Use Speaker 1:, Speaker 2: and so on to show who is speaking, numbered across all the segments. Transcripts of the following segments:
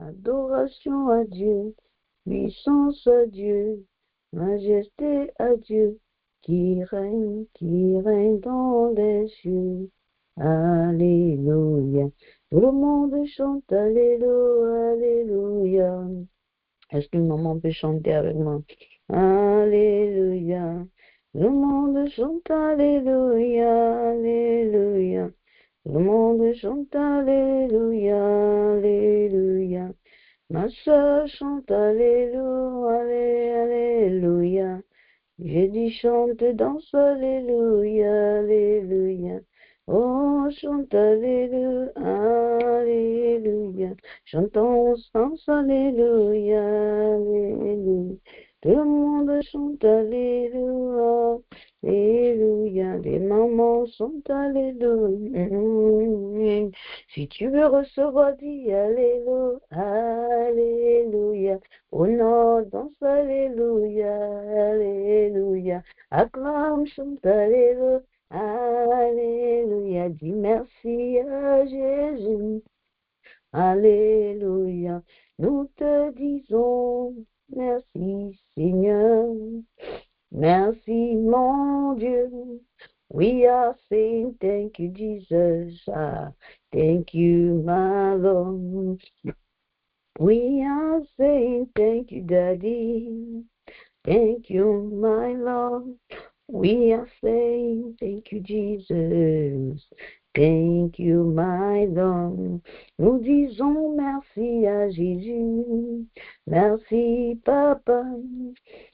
Speaker 1: adoration à Dieu, puissance à Dieu, majesté à Dieu, qui règne dans les cieux. Alléluia. Tout le monde chante Alléluia, Alléluia. Est-ce qu'une maman peut chanter avec moi? Alléluia. Tout le monde chante Alléluia, Alléluia. Tout le monde chante Alléluia, Alléluia. Ma soeur chante Alléluia, Alléluia. J'ai dit chante, danse, Alléluia, Alléluia. Oh, chante Alléluia, Alléluia. Chantons ensemble, Alléluia, Alléluia. Tout le monde chante Alléluia, Alléluia. Les mamans chantent Alléluia. Si tu veux recevoir, dis Alléluia, Alléluia. Oh non, danse Alléluia, Alléluia. Acclame, chante Alléluia, Alléluia. Dis merci à Jésus, Alléluia. Nous te disons merci Seigneur, merci mon Dieu. We are saying thank you Jesus, thank you my Lord. We are saying thank you Daddy, thank you my Lord. We are saying thank you Jesus, thank you my Lord. Nous disons merci à Jésus, merci Papa.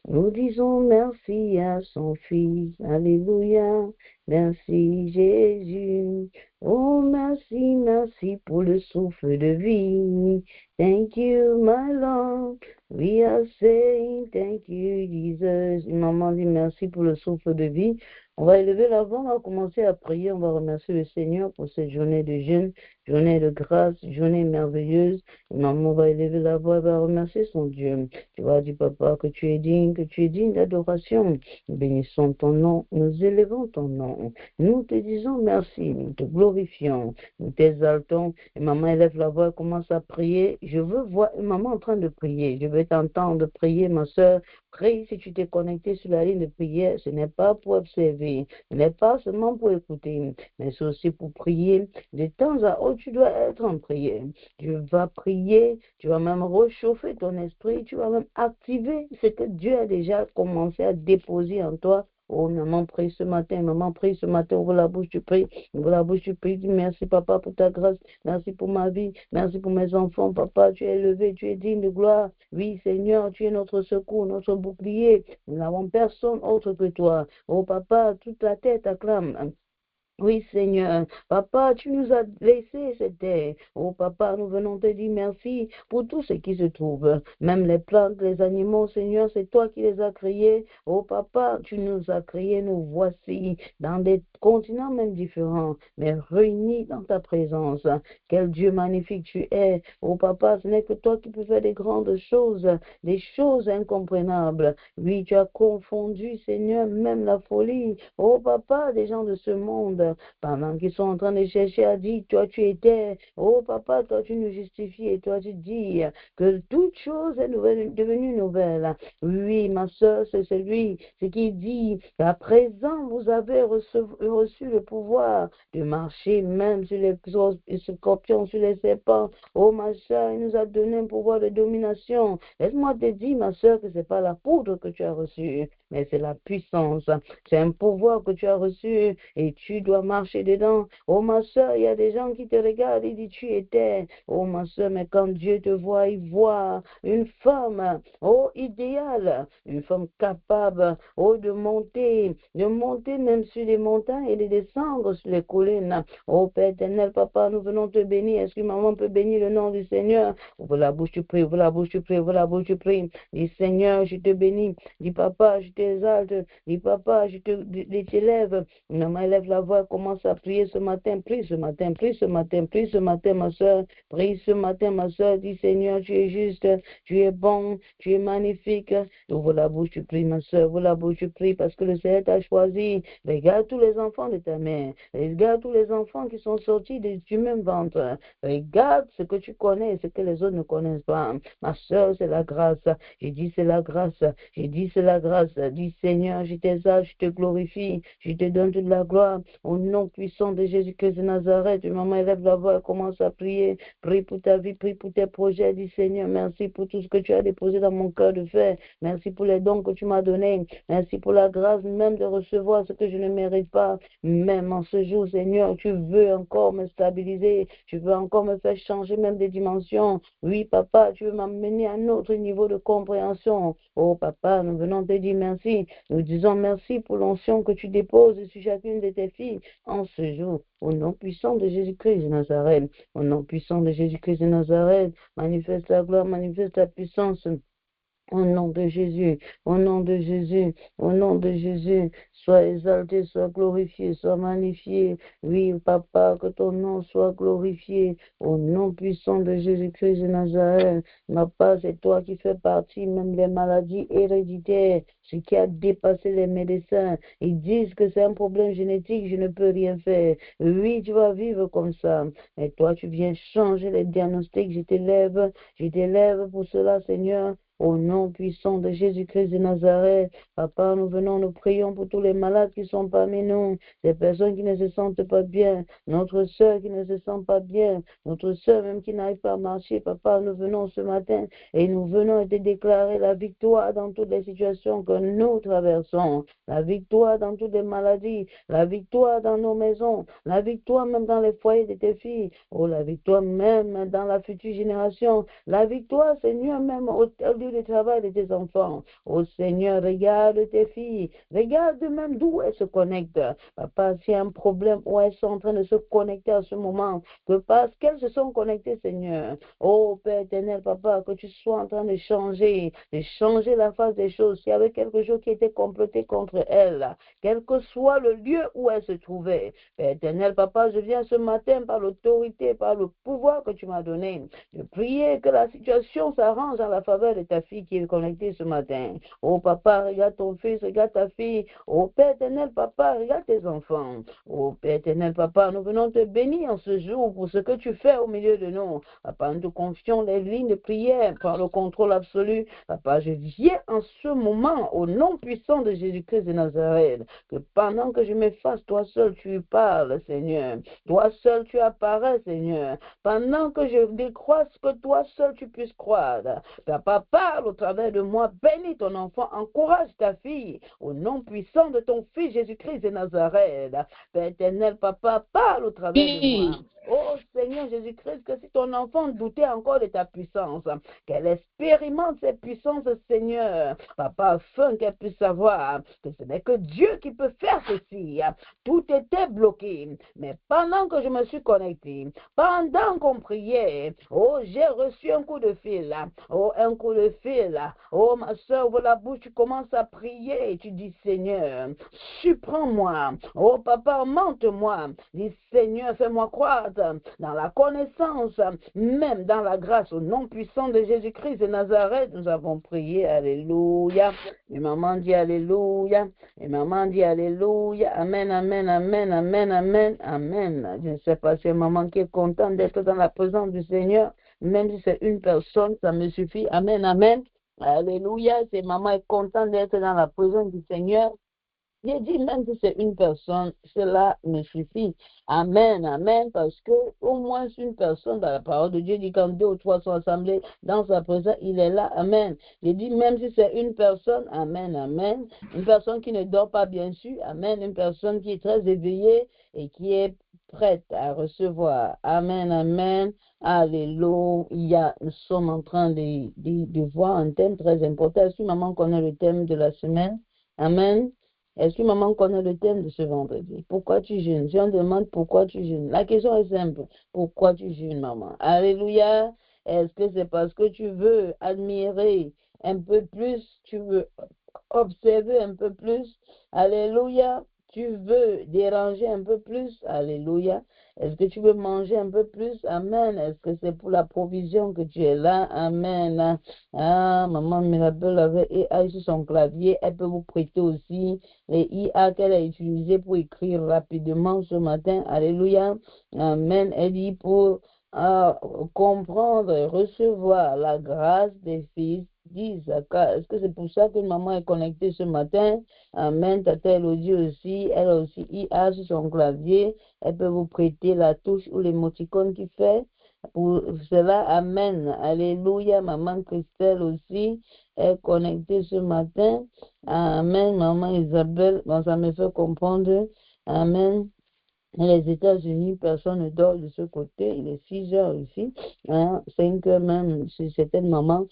Speaker 1: Nous disons merci à son Fils, alléluia. Merci Jésus. Oh merci, merci pour le souffle de vie. Thank you my Lord. We are saying thank you Jesus. Maman dit merci pour le souffle de vie. On va élever la voix, on va commencer à prier, on va remercier le Seigneur pour cette journée de jeûne, journée de grâce, journée merveilleuse. Maman va élever la voix, elle va remercier son Dieu. Tu vas dire, papa, que tu es digne d'adoration. Nous bénissons ton nom, nous élevons ton nom. Nous te disons merci, nous te glorifions, nous t'exaltons. Et maman élève la voix, elle commence à prier. Je veux voir une maman en train de prier. Je veux t'entendre prier, ma soeur. Prie si tu t'es connecté sur la ligne de prière. Ce n'est pas pour observer, ce n'est pas seulement pour écouter, mais c'est aussi pour prier. De temps à autre, tu dois être en prière. Tu vas prier, tu vas même réchauffer ton esprit, tu vas même activer ce que Dieu a déjà commencé à déposer en toi. Oh, maman prie ce matin, ouvre la bouche, tu pries, dis merci papa pour ta grâce, merci pour ma vie, merci pour mes enfants, papa, tu es élevé, tu es digne de gloire, oui Seigneur, tu es notre secours, notre bouclier, nous n'avons personne autre que toi, oh papa, toute la tête acclame. Oui, Seigneur. Papa, tu nous as laissé cette terre. Oh, papa, nous venons te dire merci pour tout ce qui se trouve. Même les plantes, les animaux, Seigneur, c'est toi qui les as créés. Oh, papa, tu nous as créés, nous voici dans des continents même différents, mais réunis dans ta présence. Quel Dieu magnifique tu es. Oh, papa, ce n'est que toi qui peux faire des grandes choses, des choses incompréhensibles. Oui, tu as confondu, Seigneur, même la folie. Oh, papa, des gens de ce monde. Pendant qu'ils sont en train de chercher à dire, toi tu étais, oh papa, toi tu nous justifies et toi tu dis que toute chose est devenue nouvelle. Oui, ma soeur, c'est celui, ce qui dit qu'à présent vous avez reçu le pouvoir de marcher même sur les scorpions, sur les serpents. Oh ma soeur, il nous a donné un pouvoir de domination. Laisse-moi te dire, ma soeur, que c'est pas la poudre que tu as reçue, mais c'est la puissance. C'est un pouvoir que tu as reçu et tu dois marcher dedans. Oh ma soeur, il y a des gens qui te regardent et disent tu étais. Oh ma soeur, mais quand Dieu te voit, il voit une femme, oh idéale, une femme capable, oh de monter même sur les montagnes et de descendre sur les collines. Oh Père éternel, papa, nous venons te bénir. Est-ce que maman peut bénir le nom du Seigneur? Ouvre la bouche, tu pries, ouvre la bouche, tu pries, ouvre la bouche, tu pries. Dis Seigneur, je te bénis. Dis papa, je t'exalte. Dis papa, je t'élève. Maman élève la voix, commence à prier ce matin, prie ce matin, prie ce matin, prie ce matin, ma soeur, prie ce matin, ma soeur, dis Seigneur, tu es juste, tu es bon, tu es magnifique. Ouvre la bouche, tu pries, ma soeur, ouvre la bouche, tu pries, parce que le Seigneur t'a choisi. Regarde tous les enfants de ta mère, regarde tous les enfants qui sont sortis du même ventre. Regarde ce que tu connais, ce que les autres ne connaissent pas. Ma soeur, c'est la grâce. J'ai dit c'est la grâce. J'ai dit c'est la grâce. Dis Seigneur, je t'exalte, je te glorifie, je te donne toute la gloire. Au nom puissant de Jésus-Christ de Nazareth, maman élève la voix et commence à prier. Prie pour ta vie, prie pour tes projets. Dis Seigneur, merci pour tout ce que tu as déposé dans mon cœur de faire. Merci pour les dons que tu m'as donnés. Merci pour la grâce même de recevoir ce que je ne mérite pas. Même en ce jour, Seigneur, tu veux encore me stabiliser. Tu veux encore me faire changer même des dimensions. Oui, papa, tu veux m'amener à un autre niveau de compréhension. Oh, papa, nous venons te dire merci. Nous disons merci pour l'onction que tu déposes sur chacune de tes filles en ce jour. Au nom puissant de Jésus-Christ de Nazareth. Au nom puissant de Jésus-Christ de Nazareth. Manifeste la gloire, manifeste la puissance. Au nom de Jésus, au nom de Jésus, au nom de Jésus, sois exalté, sois glorifié, sois magnifié. Oui, papa, que ton nom soit glorifié. Au nom puissant de Jésus-Christ de Nazareth, papa, c'est toi qui fais partie même des maladies héréditaires, ce qui a dépassé les médecins. Ils disent que c'est un problème génétique, je ne peux rien faire. Oui, tu vas vivre comme ça. Et toi, tu viens changer les diagnostics. Je t'élève pour cela, Seigneur. Au nom puissant de Jésus-Christ de Nazareth, papa, nous prions pour tous les malades qui sont parmi nous, les personnes qui ne se sentent pas bien, notre soeur qui ne se sent pas bien, notre soeur même qui n'arrive pas à marcher, papa, nous venons ce matin et nous venons te déclarer la victoire dans toutes les situations que nous traversons, la victoire dans toutes les maladies, la victoire dans nos maisons, la victoire même dans les foyers de tes filles, oh, la victoire même dans la future génération, la victoire, Seigneur, même au lieu de travail de tes enfants. Oh Seigneur, regarde tes filles, regarde même d'où elles se connectent. Papa, s'il y a un problème où elles sont en train de se connecter à ce moment, que parce qu'elles se sont connectées, Seigneur, oh Père éternel, papa, que tu sois en train de changer la face des choses. S'il y avait quelque chose qui était comploté contre elles, quel que soit le lieu où elles se trouvaient, Père éternel, papa, je viens ce matin par l'autorité, par le pouvoir que tu m'as donné, de prier que la situation s'arrange en la faveur de ta fille qui est connectée ce matin. Oh papa, regarde ton fils, regarde ta fille. Oh Père éternel, papa, regarde tes enfants. Oh Père éternel, papa, nous venons te bénir en ce jour pour ce que tu fais au milieu de nous. Papa, nous te confions les lignes de prière par le contrôle absolu. Papa, je viens en ce moment au nom puissant de Jésus-Christ de Nazareth, que pendant que je m'efface, toi seul tu parles, Seigneur. Toi seul tu apparais, Seigneur. Pendant que je décroisse, que toi seul tu puisses croire. Papa, parle au travers de moi, bénis ton enfant, encourage ta fille, au nom puissant de ton fils Jésus-Christ de Nazareth. Père éternel, papa, parle au travers de moi. Oh Seigneur Jésus-Christ, que si ton enfant doutait encore de ta puissance, qu'elle expérimente cette puissance, Seigneur, papa, afin qu'elle puisse savoir que ce n'est que Dieu qui peut faire ceci. Tout était bloqué, mais pendant que je me suis connecté, pendant qu'on priait, oh, j'ai reçu un coup de fil, oh, un coup de fil, oh, ma soeur, ouvre la bouche, tu commences à prier, et tu dis, Seigneur, surprends-moi, oh, papa, monte-moi, dis, Seigneur, fais-moi croître dans la connaissance, même dans la grâce, au nom puissant de Jésus-Christ de Nazareth, nous avons prié, alléluia, et maman dit alléluia, et maman dit alléluia, amen, amen, amen, amen, amen, amen. Je ne sais pas si maman qui est contente d'être dans la présence du Seigneur, même si c'est une personne, ça me suffit, amen, amen, alléluia, c'est maman est contente d'être dans la présence du Seigneur. J'ai dit, même si c'est une personne, cela me suffit. Amen, amen, parce que au moins une personne, dans la parole de Dieu dit, quand deux ou trois sont assemblés dans sa présence, il est là. Amen. J'ai dit, même si c'est une personne, amen, amen. Une personne qui ne dort pas, bien sûr, amen. Une personne qui est très éveillée et qui est prête à recevoir. Amen, amen. Alléluia. Nous sommes en train de voir un thème très important. Est-ce que maman connaît le thème de la semaine? Amen. Est-ce que maman connaît le thème de ce vendredi? Pourquoi tu jeûnes? Si on demande pourquoi tu jeûnes, la question est simple. Pourquoi tu jeûnes, maman? Alléluia. Est-ce que c'est parce que tu veux admirer un peu plus, tu veux observer un peu plus? Alléluia. tu veux déranger un peu plus? Alléluia. Est-ce que tu veux manger un peu plus? Amen. Est-ce que c'est pour la provision que tu es là? Amen. Ah, maman Mirabelle avait IA sur son clavier. Elle peut vous prêter aussi les IA qu'elle a utilisées pour écrire rapidement ce matin. Alléluia. Amen. Elle dit pour comprendre et recevoir la grâce des fils d'Isaac. Est-ce que c'est pour ça que maman est connectée ce matin? Amen. Tata Elodie aussi, elle a aussi IA sur son clavier. Elle peut vous prêter la touche ou l'émoticône qui fait. Pour cela, Amen. Alléluia. Maman Christelle aussi est connectée ce matin. Amen. Maman Isabelle, bon, ça me fait comprendre. Amen. Les États-Unis, personne ne dort de ce côté. Il est 6 heures ici, 5 heures même chez certaines mamans.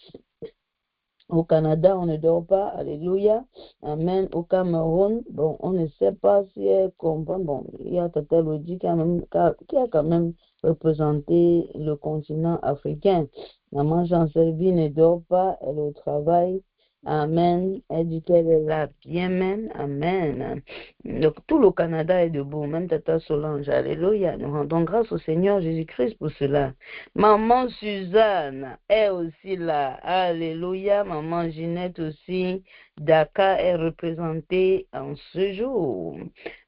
Speaker 1: Au Canada, on ne dort pas. Alléluia. Amen. Au Cameroun, bon, on ne sait pas si elle comprend. Bon, il y a Tata Lodi qui a quand même représenté le continent africain. Maman Jean-Sylvie ne dort pas. Elle est au travail. Amen. Elle dit qu'elle est là bien même. Amen. Donc, tout le Canada est debout. Même Tata Solange. Alléluia. Nous rendons grâce au Seigneur Jésus-Christ pour cela. Maman Suzanne est aussi là. Alléluia. Maman Ginette aussi. Dakar est représentée en ce jour.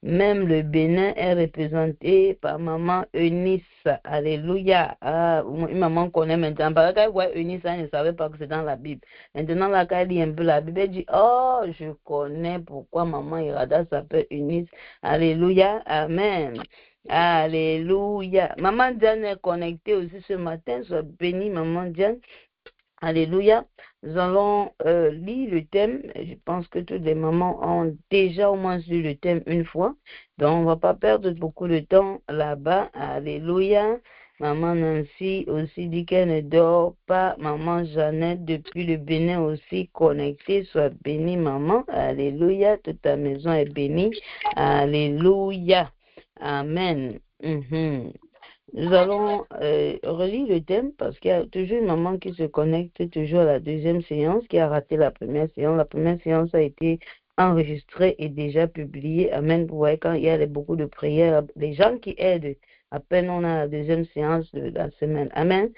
Speaker 1: Même le Bénin est représenté par maman Eunice. Alléluia. Ah, une maman connaît maintenant. Parce qu'elle voit Eunice, elle ne savait pas que c'est dans la Bible. Maintenant, là, quand elle lit un peu la Bible, elle dit, oh, je connais pourquoi maman Irada s'appelle Eunice. Alléluia. Amen. Alléluia. Maman Diane est connectée aussi ce matin. Sois bénie, maman Diane. Alléluia. Nous allons lire le thème. Je pense que toutes les mamans ont déjà au moins lu le thème une fois. Donc, on ne va pas perdre beaucoup de temps là-bas. Alléluia. Maman Nancy aussi dit qu'elle ne dort pas. Maman Jeannette depuis le Bénin aussi connectée. Sois bénie, maman. Alléluia. Toute ta maison est bénie. Alléluia. Amen. Nous allons relire le thème parce qu'il y a toujours une maman qui se connecte toujours à la deuxième séance qui a raté la première séance. La première séance a été enregistrée et déjà publiée. Amen. Vous voyez, quand il y a beaucoup de prières, les gens qui aident, à peine on a la deuxième séance de la semaine. Amen.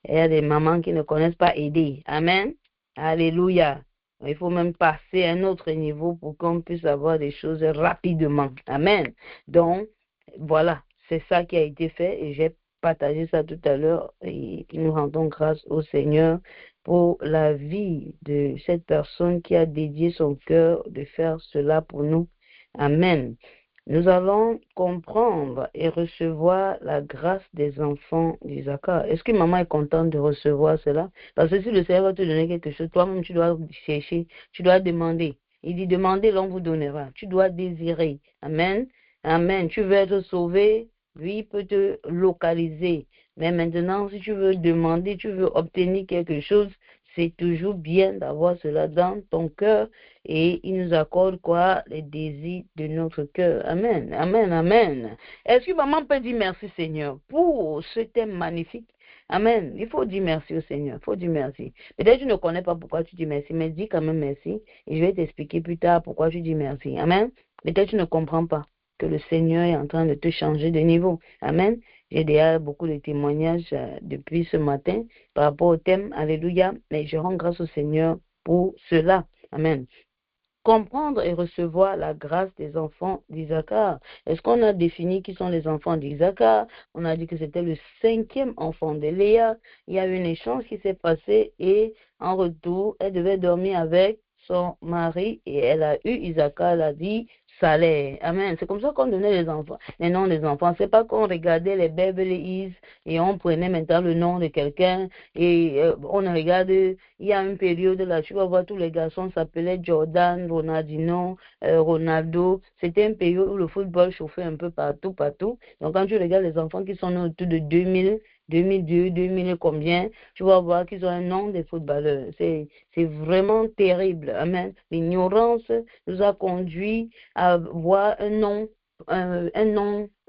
Speaker 1: Et il y a des mamans qui ne connaissent pas aider. Amen. Alléluia. Il faut même passer à un autre niveau pour qu'on puisse avoir des choses rapidement. Amen. Donc, voilà. C'est ça qui a été fait et j'ai partagé ça tout à l'heure et nous rendons grâce au Seigneur pour la vie de cette personne qui a dédié son cœur de faire cela pour nous. Amen. Nous allons comprendre et recevoir la grâce des enfants d'Isaac. Est-ce que maman est contente de recevoir cela? Parce que si le Seigneur va te donner quelque chose, toi-même tu dois chercher, tu dois demander. Il dit demandez, l'on vous donnera. Tu dois désirer. Amen. Amen. Tu veux être sauvé, lui peut te localiser. Mais maintenant, si tu veux demander, tu veux obtenir quelque chose, c'est toujours bien d'avoir cela dans ton cœur et il nous accorde quoi? Les désirs de notre cœur. Amen. Amen. Amen. Est-ce que maman peut dire merci Seigneur pour ce thème magnifique? Amen. Il faut dire merci au Seigneur. Il faut dire merci. Peut-être que tu ne connais pas pourquoi tu dis merci, mais dis quand même merci et je vais t'expliquer plus tard pourquoi tu dis merci. Amen. Peut-être que tu ne comprends pas que le Seigneur est en train de te changer de niveau. Amen. J'ai déjà beaucoup de témoignages depuis ce matin par rapport au thème. Alléluia. Mais je rends grâce au Seigneur pour cela. Amen. Comprendre et recevoir la grâce des enfants d'Isaac. Est-ce qu'on a défini qui sont les enfants d'Isaac? On a dit que c'était le 5e enfant de Léa. Il y a eu un échange qui s'est passé et en retour, elle devait dormir avec son mari et elle a eu Isaac. Elle a dit salaire. Amen. C'est comme ça qu'on donnait les enfants, les noms des enfants. C'est pas qu'on regardait les Beverly Hills et on prenait maintenant le nom de quelqu'un et on regarde. Il y a une période là, tu vas voir tous les garçons s'appelaient Jordan, Ronaldinho, Ronaldo. C'était une période où le football chauffait un peu partout. Donc quand tu regardes les enfants qui sont nés autour de 2000, 2002, 2000 combien, tu vas voir qu'ils ont un nom de footballeurs. C'est vraiment terrible. Amen. L'ignorance nous a conduit à voir un nom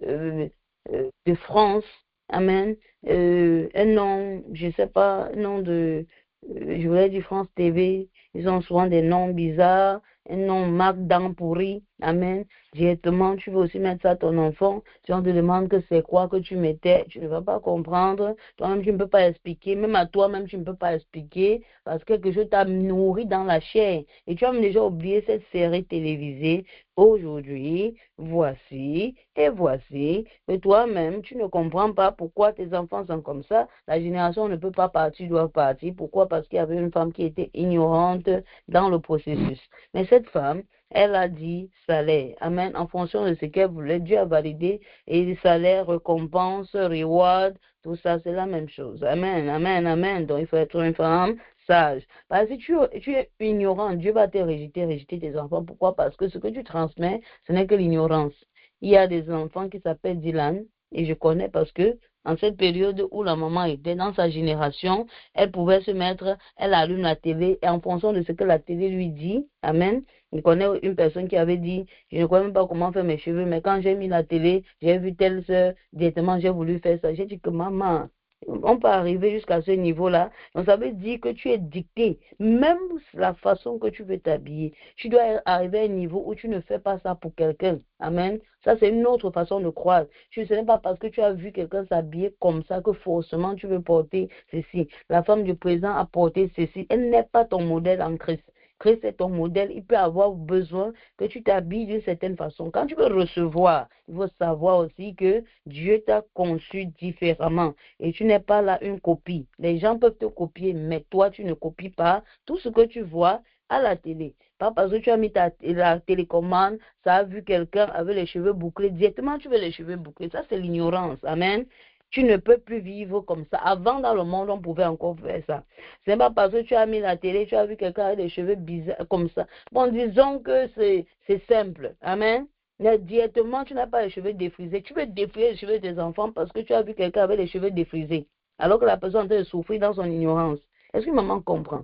Speaker 1: de France. Amen. Un nom, je sais pas, un nom de, je voulais dire France TV. Ils ont souvent des noms bizarres. un nom marque dents pourries. Amen. Directement, tu veux aussi mettre ça à ton enfant. Si on te demande que c'est quoi que tu mettais, tu ne vas pas comprendre. Toi-même, tu ne peux pas expliquer. Même à toi-même, tu ne peux pas expliquer parce que quelque chose t'a nourri dans la chair. Et tu as déjà oublié cette série télévisée. Aujourd'hui, voici et voici. Et toi-même, tu ne comprends pas pourquoi tes enfants sont comme ça. La génération ne peut pas partir, doit partir. Pourquoi? Parce qu'il y avait une femme qui était ignorante dans le processus. Mais cette femme, elle a dit salaire. Amen. En fonction de ce qu'elle voulait, Dieu a validé. Et salaire, récompense, reward, tout ça, c'est la même chose. Amen, amen, amen. Donc, il faut être une femme sage. Parce que si tu es ignorant, Dieu va te rejeter tes enfants. Pourquoi? Parce que ce que tu transmets, ce n'est que l'ignorance. Il y a des enfants qui s'appellent Dylan, et je connais parce que en cette période où la maman était dans sa génération, elle pouvait se mettre, elle allume la télé, et en fonction de ce que la télé lui dit, amen. Je connais une personne qui avait dit, je ne connais même pas comment faire mes cheveux, mais quand j'ai mis la télé, j'ai vu telle soeur, directement j'ai voulu faire ça. J'ai dit que maman, on peut arriver jusqu'à ce niveau-là. Donc, ça veut dire que tu es dicté. Même la façon que tu veux t'habiller. Tu dois arriver à un niveau où tu ne fais pas ça pour quelqu'un. Amen. Ça, c'est une autre façon de croire. Ce n'est pas parce que tu as vu quelqu'un s'habiller comme ça que forcément tu veux porter ceci. La femme du président a porté ceci. Elle n'est pas ton modèle en Christ. Christ est ton modèle. Il peut avoir besoin que tu t'habilles d'une certaine façon. Quand tu veux recevoir, il faut savoir aussi que Dieu t'a conçu différemment. Et tu n'es pas là une copie. Les gens peuvent te copier, mais toi, tu ne copies pas tout ce que tu vois à la télé. Pas parce que tu as mis la télécommande, ça a vu quelqu'un avec les cheveux bouclés. Directement, tu veux les cheveux bouclés. Ça, c'est l'ignorance. Amen. Tu ne peux plus vivre comme ça. Avant, dans le monde, on pouvait encore faire ça. C'est pas parce que tu as mis la télé, tu as vu quelqu'un avec les cheveux bizarres comme ça. Bon, disons que c'est simple. Amen. Mais directement, tu n'as pas les cheveux défrisés. Tu veux défriser les cheveux de tes enfants parce que tu as vu quelqu'un avec les cheveux défrisés. Alors que la personne est en train de souffrir dans son ignorance. Est-ce qu'une maman comprend?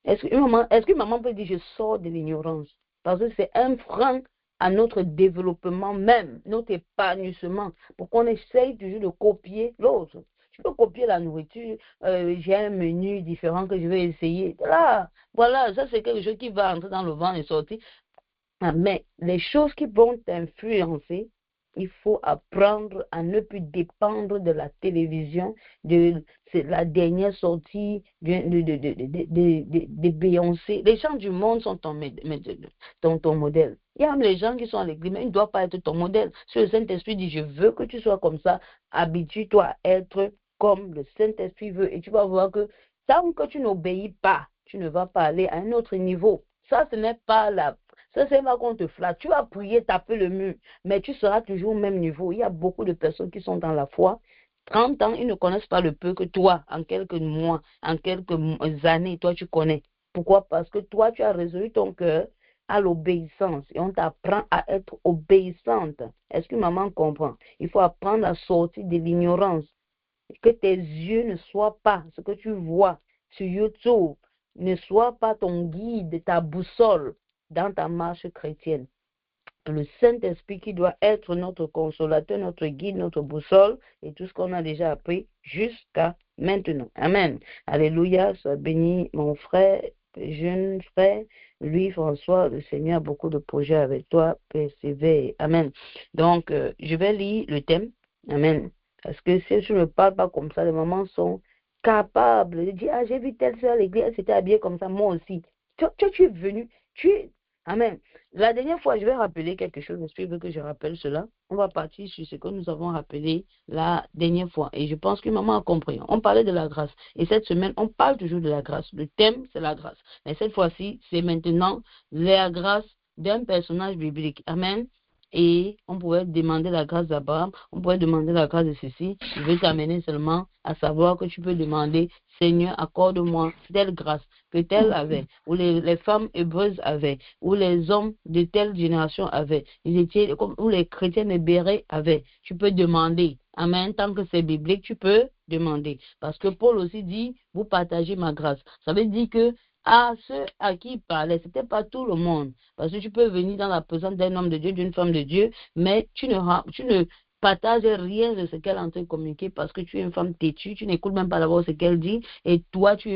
Speaker 1: Est-ce qu'une maman peut dire je sors de l'ignorance? Parce que c'est un frein à notre développement même, notre épanouissement, pour qu'on essaye toujours de copier l'autre. Tu peux copier la nourriture, j'ai un menu différent que je vais essayer. Là, voilà, ça c'est quelque chose qui va entrer dans le ventre et sortir. Ah, mais les choses qui vont t'influencer, il faut apprendre à ne plus dépendre de la télévision, c'est la dernière sortie de Beyoncé. Les gens du monde sont ton modèle. Il y a même les gens qui sont à l'église, mais ils ne doivent pas être ton modèle. Si le Saint-Esprit dit, je veux que tu sois comme ça, habitue-toi à être comme le Saint-Esprit veut. Et tu vas voir que tant que tu n'obéis pas, tu ne vas pas aller à un autre niveau. Ça, ce n'est pas la ça, c'est pas qu'on te flatte. Tu vas prier, taper le mur, mais tu seras toujours au même niveau. Il y a beaucoup de personnes qui sont dans la foi. 30 ans, ils ne connaissent pas le peu que toi, en quelques mois, en quelques années, toi, tu connais. Pourquoi? Parce que toi, tu as résolu ton cœur à l'obéissance et on t'apprend à être obéissante. Est-ce que maman comprend? Il faut apprendre à sortir de l'ignorance. Que tes yeux ne soient pas ce que tu vois sur YouTube, ne soit pas ton guide, ta boussole dans ta marche chrétienne. Le Saint-Esprit qui doit être notre consolateur, notre guide, notre boussole et tout ce qu'on a déjà appris jusqu'à maintenant. Amen. Alléluia. Sois béni, mon frère, jeune frère, Louis François. Le Seigneur a beaucoup de projets avec toi. Persévère. Amen. Donc, je vais lire le thème. Amen. Parce que si je ne parle pas comme ça, les mamans sont capables de dire, ah, j'ai vu telle soeur à l'église, elle s'était habillée comme ça, moi aussi. Tu es venu, Amen. La dernière fois, je vais rappeler quelque chose, l'Esprit veut que je rappelle cela. On va partir sur ce que nous avons rappelé la dernière fois. Et je pense que maman a compris. On parlait de la grâce. Et cette semaine, on parle toujours de la grâce. Le thème, c'est la grâce. Mais cette fois-ci, c'est maintenant la grâce d'un personnage biblique. Amen. Et on pouvait demander la grâce d'Abraham, on pouvait demander la grâce de ceci. Je veux t'amener seulement à savoir que tu peux demander, Seigneur, accorde-moi telle grâce que telle avait, ou les femmes hébreuses avaient, ou les hommes de telle génération avaient, ou les chrétiens de Béret avaient. Tu peux demander. Amen. Tant que c'est biblique, tu peux demander. Parce que Paul aussi dit, vous partagez ma grâce. Ça veut dire que à ceux à qui il parlait, ce n'était pas tout le monde. Parce que tu peux venir dans la présence d'un homme de Dieu, d'une femme de Dieu, mais tu ne partages rien de ce qu'elle est en train de communiquer parce que tu es une femme têtue, tu n'écoutes même pas d'abord ce qu'elle dit et toi, tu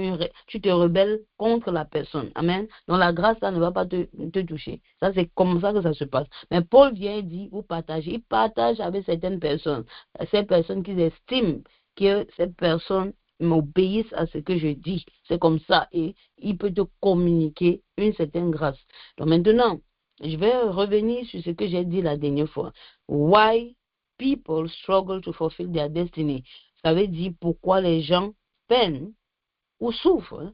Speaker 1: te rebelles contre la personne. Amen. Donc la grâce, ça ne va pas te toucher. Ça, c'est comme ça que ça se passe. Mais Paul vient et dit, vous partagez. Il partage avec certaines personnes. Ces personnes qui estiment que cette personne m'obéissent à ce que je dis. C'est comme ça. Et il peut te communiquer une certaine grâce. Donc maintenant, je vais revenir sur ce que j'ai dit la dernière fois. Why people struggle to fulfill their destiny. Ça veut dire pourquoi les gens peinent ou souffrent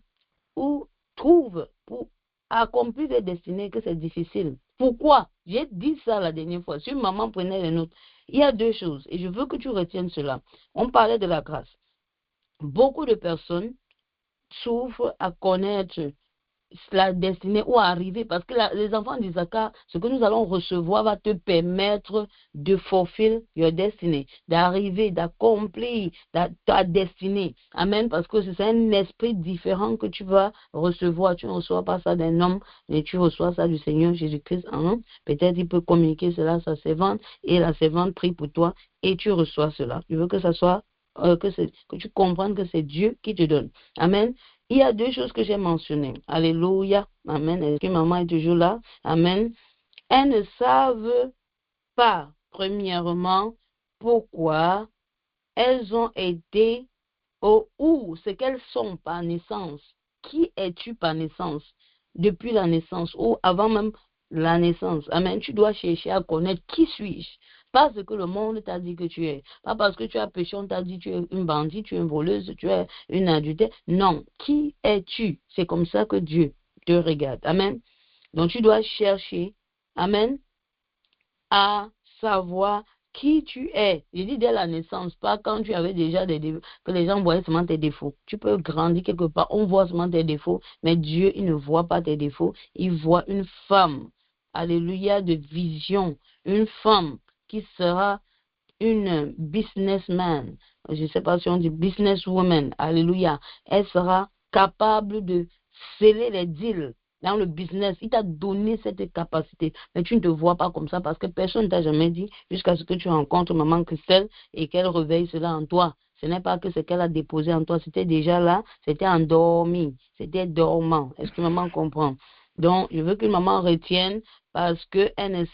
Speaker 1: ou trouvent pour accomplir des destinées que c'est difficile. Pourquoi? J'ai dit ça la dernière fois. Si maman prenait les notes, il y a deux choses et je veux que tu retiennes cela. On parlait de la grâce. Beaucoup de personnes souffrent à connaître la destinée ou à arriver parce que les enfants d'Isaac, ce que nous allons recevoir va te permettre de fulfill your destiny, d'arriver, d'accomplir ta destinée. Amen, parce que c'est un esprit différent que tu vas recevoir. Tu ne reçois pas ça d'un homme, mais tu reçois ça du Seigneur Jésus-Christ. Peut-être il peut communiquer cela à sa servante et la servante prie pour toi et tu reçois cela. Je veux que ça soit que tu comprennes que c'est Dieu qui te donne. Amen. Il y a deux choses que j'ai mentionnées. Alléluia. Amen. Est-ce que maman est toujours là? Amen. Elles ne savent pas, premièrement, pourquoi elles ont été ou ce qu'elles sont par naissance. Qui es-tu par naissance? Depuis la naissance ou avant même la naissance. Amen. Tu dois chercher à connaître qui suis-je. Pas ce que le monde t'a dit que tu es. Pas parce que tu as péché, on t'a dit que tu es une bandite, tu es une voleuse, tu es une adultère. Non. Qui es-tu? C'est comme ça que Dieu te regarde. Amen. Donc tu dois chercher, amen, à savoir qui tu es. Je dis dès la naissance, pas quand tu avais déjà des défauts, que les gens voyaient seulement tes défauts. Tu peux grandir quelque part, on voit seulement tes défauts, mais Dieu, il ne voit pas tes défauts. Il voit une femme, alléluia, de vision, une femme qui sera une businessman. Je ne sais pas si on dit businesswoman, alléluia. Elle sera capable de sceller les deals dans le business. Il t'a donné cette capacité, mais tu ne te vois pas comme ça parce que personne ne t'a jamais dit jusqu'à ce que tu rencontres maman Christelle et qu'elle réveille cela en toi. Ce n'est pas que ce qu'elle a déposé en toi, c'était déjà là, c'était endormi, c'était dormant. Est-ce que maman comprend? Donc, je veux que maman retienne parce qu'elle ne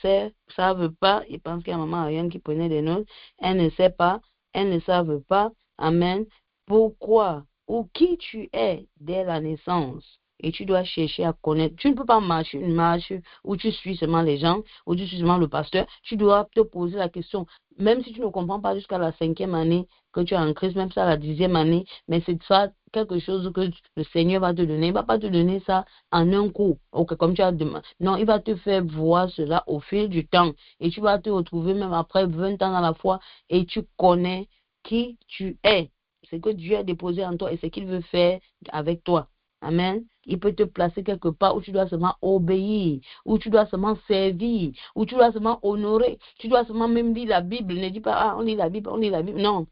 Speaker 1: savent pas, et pense qu'il y a maman Ariane qui prenait des notes, elle ne sait pas, elles ne savent pas, amen, pourquoi ou qui tu es dès la naissance. Et tu dois chercher à connaître. Tu ne peux pas marcher une marche où tu suis seulement les gens, où tu suis seulement le pasteur. Tu dois te poser la question, même si tu ne comprends pas jusqu'à la 5e année que tu es en Christ, même ça à la 10e année, mais c'est ça quelque chose que le Seigneur va te donner. Il ne va pas te donner ça en un coup. Ok, comme tu as demandé. Non, il va te faire voir cela au fil du temps. Et tu vas te retrouver même après 20 ans dans la foi et tu connais qui tu es. Ce que Dieu a déposé en toi et ce qu'il veut faire avec toi. Amen. Il peut te placer quelque part où tu dois seulement obéir, où tu dois seulement servir, où tu dois seulement honorer. Tu dois seulement même lire la Bible. Ne dis pas, ah, on lit la Bible, on lit la Bible. Non,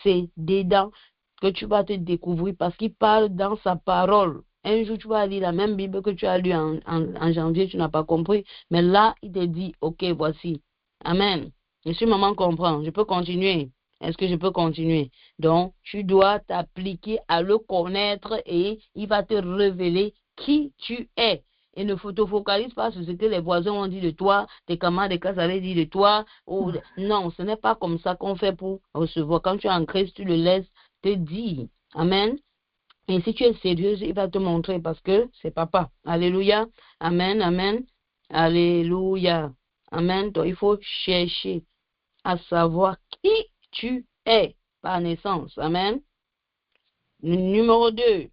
Speaker 1: c'est dedans que tu vas te découvrir parce qu'il parle dans sa parole. Un jour, tu vas lire la même Bible que tu as lu en janvier, tu n'as pas compris. Mais là, il te dit, ok, voici. Amen. Et si maman comprend, je peux continuer. Est-ce que je peux continuer? Donc, tu dois t'appliquer à le connaître et il va te révéler qui tu es. Et ne te focalise pas sur ce que les voisins ont dit de toi, tes camarades de classe avaient dit de toi. Non, ce n'est pas comme ça qu'on fait pour recevoir. Quand tu es en Christ, tu le laisses te dire. Amen. Et si tu es sérieuse, il va te montrer parce que c'est papa. Alléluia. Amen, amen. Alléluia. Amen. Donc, il faut chercher à savoir qui tu es par naissance. Amen. Numéro 2.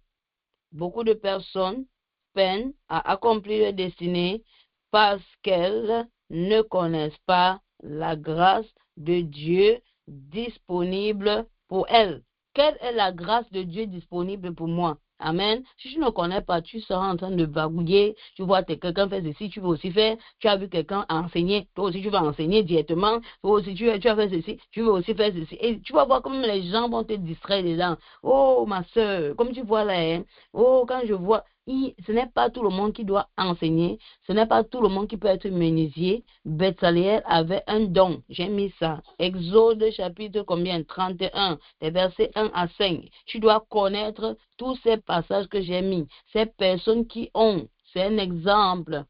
Speaker 1: Beaucoup de personnes peinent à accomplir leur destinée parce qu'elles ne connaissent pas la grâce de Dieu disponible pour elles. Quelle est la grâce de Dieu disponible pour moi? Amen. Si tu ne connais pas, tu seras en train de bagouiller. Tu vois quelqu'un faire ceci, tu veux aussi faire. Tu as vu quelqu'un enseigner, toi aussi tu vas enseigner directement. Toi aussi tu as fait ceci, tu veux aussi faire ceci. Et tu vas voir comme les gens vont te distraire dedans. Oh ma soeur, comme tu vois là, hein. Oh, quand je vois, ce n'est pas tout le monde qui doit enseigner. Ce n'est pas tout le monde qui peut être menuisier. Bezaleel avait un don. J'ai mis ça. Exode chapitre combien? 31, les versets 1 à 5. Tu dois connaître tous ces passages que j'ai mis. Ces personnes qui ont, c'est un exemple.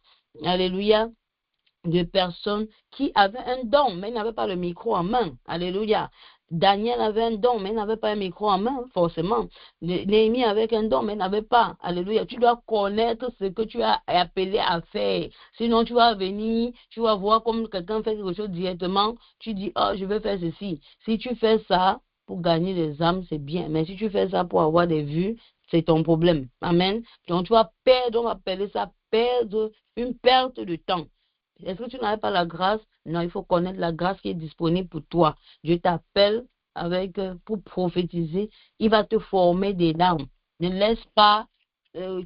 Speaker 1: Alléluia, de personnes qui avaient un don, mais n'avaient pas le micro en main. Alléluia. Daniel avait un don, mais n'avait pas un micro en main, forcément. Néhémie avait un don, mais n'avait pas. Alléluia. Tu dois connaître ce que tu as appelé à faire. Sinon, tu vas venir, tu vas voir comme quelqu'un fait quelque chose directement. Tu dis, oh, je vais faire ceci. Si tu fais ça pour gagner des âmes, c'est bien. Mais si tu fais ça pour avoir des vues, c'est ton problème. Amen. Donc, tu vas perdre, on va appeler ça perdre, une perte de temps. Est-ce que tu n'avais pas la grâce? Non, il faut connaître la grâce qui est disponible pour toi. Dieu t'appelle pour prophétiser. Il va te former des larmes. Ne laisse pas,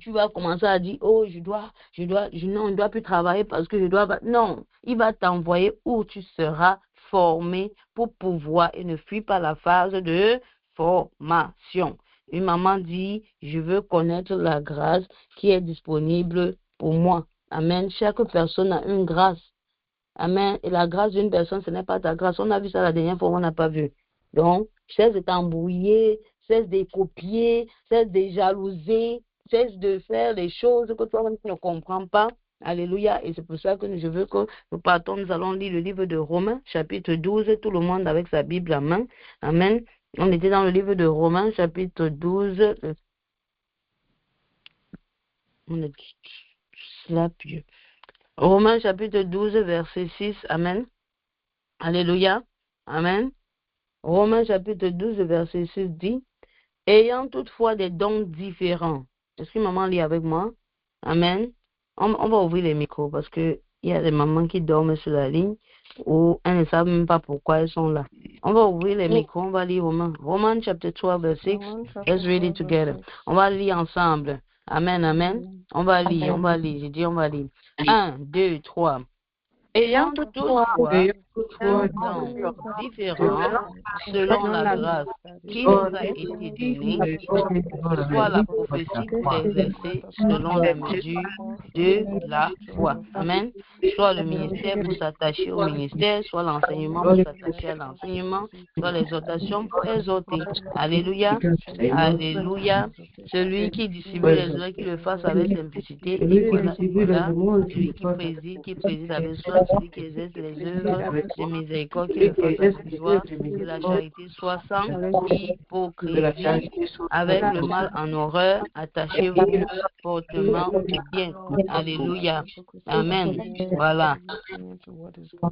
Speaker 1: tu vas commencer à dire, oh, non, je ne dois plus travailler parce que je dois. Non, il va t'envoyer où tu seras formé pour pouvoir et ne fuis pas la phase de formation. Une maman dit, je veux connaître la grâce qui est disponible pour moi. Amen. Chaque personne a une grâce. Amen. Et la grâce d'une personne, ce n'est pas ta grâce. On a vu ça la dernière fois, on n'a pas vu. Donc, cesse de t'embrouiller, cesse de copier, cesse de jalouser, cesse de faire les choses que toi-même ne comprends pas. Alléluia. Et c'est pour ça que je veux que nous partons. Nous allons lire le livre de Romains, chapitre 12. Tout le monde avec sa Bible à main. Amen. On était dans le livre de Romains, chapitre 12. On est là, Dieu. Romains chapitre 12, verset 6. Amen. Alléluia. Amen. Romains chapitre 12, verset 6 dit, ayant toutefois des dons différents. Est-ce que maman lit avec moi? Amen. On va ouvrir les micros parce que il y a des mamans qui dorment sur la ligne ou elles ne savent même pas pourquoi elles sont là. On va ouvrir les micros, on va lire Romains. Romains chapter 12, verset 6. Let's read it together. On va lire ensemble. Amen, amen. On va lire. J'ai dit on va lire. 1, 2, 3. Ayant toutefois un don différent selon la grâce qui nous a été donnée, soit la prophétie pour l'exercer selon la mesure de la foi. Amen. Soit le ministère pour s'attacher au ministère, soit l'enseignement pour s'attacher à l'enseignement, soit l'exhortation pour exhorter. Alléluia. Alléluia. Celui qui distribue les œuvres, qui le fasse avec simplicité. Et voilà, celui qui préside avec soin, celui qui exerce les œuvres de miséricorde, qui le fasse avec joie, que la charité soit sans hypocrisie, avec le mal en horreur, attachez-vous fortement au bien. Alléluia. Amen. Voilà.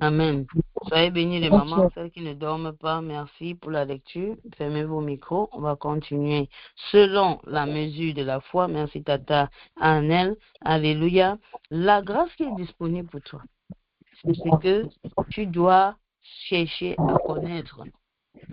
Speaker 1: Amen. Soyez bénis les mamans, celles qui ne dorment pas. Merci pour la lecture. Fermez vos micros. On va continuer. Selon la mesure de la foi, merci Tata Annelle. Alléluia. La grâce qui est disponible pour toi, c'est ce que tu dois chercher à connaître.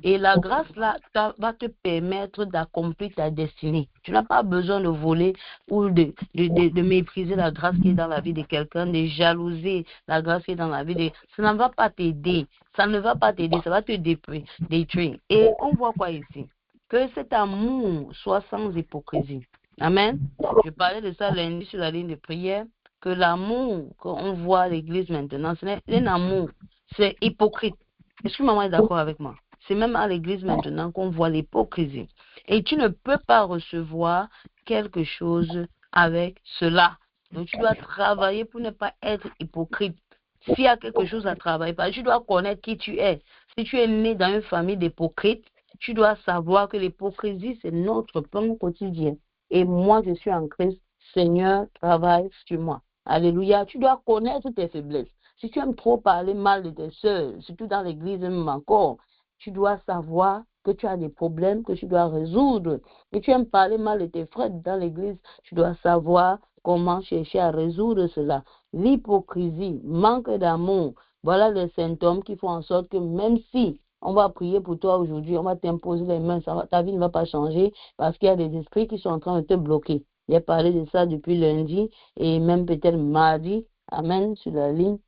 Speaker 1: Et la grâce là va te permettre d'accomplir ta destinée. Tu n'as pas besoin de voler ou de mépriser la grâce qui est dans la vie de quelqu'un, de jalouser la grâce qui est dans la vie de... Ça ne va pas t'aider. Ça ne va pas t'aider. Ça va te détruire. Et on voit quoi ici? Que cet amour soit sans hypocrisie. Amen. Je parlais de ça lundi sur la ligne de prière. Que l'amour qu'on voit à l'église maintenant, ce n'est un amour. C'est hypocrite. Est-ce que maman est d'accord avec moi? C'est même à l'église maintenant qu'on voit l'hypocrisie. Et tu ne peux pas recevoir quelque chose avec cela. Donc tu dois travailler pour ne pas être hypocrite. S'il y a quelque chose à travailler, tu dois connaître qui tu es. Si tu es né dans une famille d'hypocrites, tu dois savoir que l'hypocrisie, c'est notre pain quotidien. Et moi, je suis en Christ. Seigneur, travaille sur moi. Alléluia. Tu dois connaître tes faiblesses. Si tu aimes trop parler mal de tes soeurs, surtout dans l'église même encore, tu dois savoir que tu as des problèmes que tu dois résoudre. Et tu aimes parler mal de tes frères dans l'église, tu dois savoir comment chercher à résoudre cela. L'hypocrisie, manque d'amour, voilà les symptômes qui font en sorte que même si On va prier pour toi aujourd'hui, on va t'imposer les mains, ta vie ne va pas changer parce qu'il y a des esprits qui sont en train de te bloquer. J'ai parlé de ça depuis lundi et même peut-être mardi, amen, sur la ligne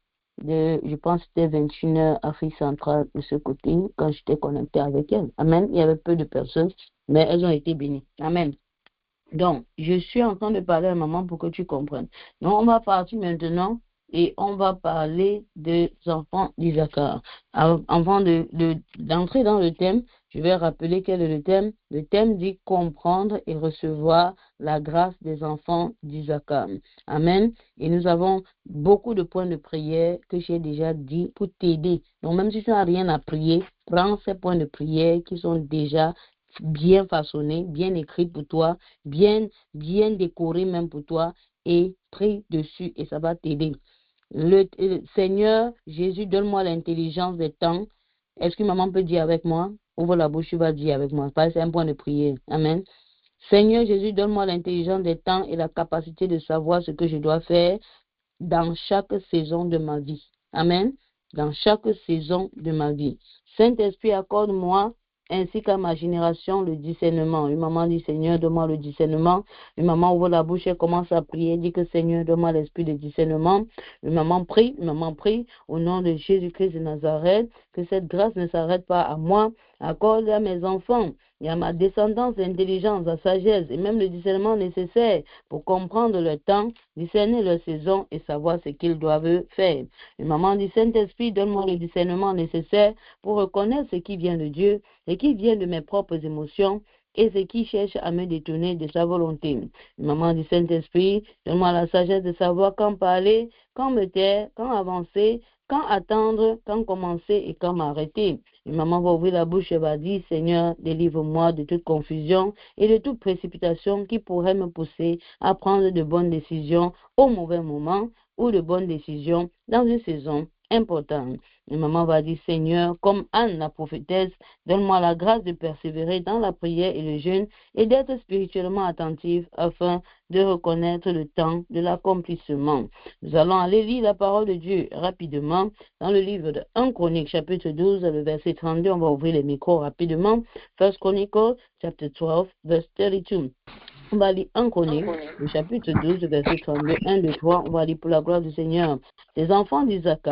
Speaker 1: je pense que c'était 21h Afrique centrale de ce côté, quand j'étais connecté avec elle. Amen, il y avait peu de personnes, mais elles ont été bénies. Amen. Donc, je suis en train de parler à maman pour que tu comprennes. Donc, on va partir maintenant et on va parler des enfants d'Isaac. Avant d'entrer dans le thème, je vais rappeler quel est le thème. Le thème dit comprendre et recevoir la grâce des enfants d'Isaac. Amen. Et nous avons beaucoup de points de prière que j'ai déjà dit pour t'aider. Donc, même si tu n'as rien à prier, prends ces points de prière qui sont déjà bien façonnés, bien écrits pour toi, bien décorés même pour toi, et prie dessus et ça va t'aider. Le Seigneur Jésus, donne-moi l'intelligence des temps. Est-ce que maman peut dire avec moi? Ouvre la bouche, tu vas dire avec moi. C'est un point de prière. Amen. Seigneur Jésus, donne-moi l'intelligence des temps et la capacité de savoir ce que je dois faire dans chaque saison de ma vie. Amen. Dans chaque saison de ma vie. Saint-Esprit, accorde-moi ainsi qu'à ma génération le discernement. Une maman dit, Seigneur, donne-moi le discernement. Une maman ouvre la bouche et commence à prier, dit que Seigneur, donne-moi l'esprit de discernement. Une maman prie, au nom de Jésus-Christ de Nazareth, que cette grâce ne s'arrête pas à moi, accorde à mes enfants et à ma descendance l'intelligence, la sagesse et même le discernement nécessaire pour comprendre le temps, discerner leur saison et savoir ce qu'ils doivent faire. Une maman dit, Saint-Esprit, donne-moi le discernement nécessaire pour reconnaître ce qui vient de Dieu, ce qui vient de mes propres émotions et ce qui cherche à me détourner de sa volonté. Une maman dit, Saint-Esprit, donne-moi la sagesse de savoir quand parler, quand me taire, quand avancer, quand attendre, quand commencer et quand m'arrêter. Une maman va ouvrir la bouche et va dire, Seigneur, délivre-moi de toute confusion et de toute précipitation qui pourrait me pousser à prendre de bonnes décisions au mauvais moment ou de bonnes décisions dans une saison importante. Une maman va dire, Seigneur, comme Anne la prophétesse, donne-moi la grâce de persévérer dans la prière et le jeûne et d'être spirituellement attentive afin de reconnaître le temps de l'accomplissement. Nous allons aller lire la parole de Dieu rapidement dans le livre de 1 Chronique, chapitre 12, le verset 32. On va ouvrir les micros rapidement. 1 Chronicle, chapitre 12, verset 32. On va lire 1 Chronique, le chapitre 12, verset 32, 1, 2, 3. On va lire pour la gloire du Seigneur. Les enfants d'Isaac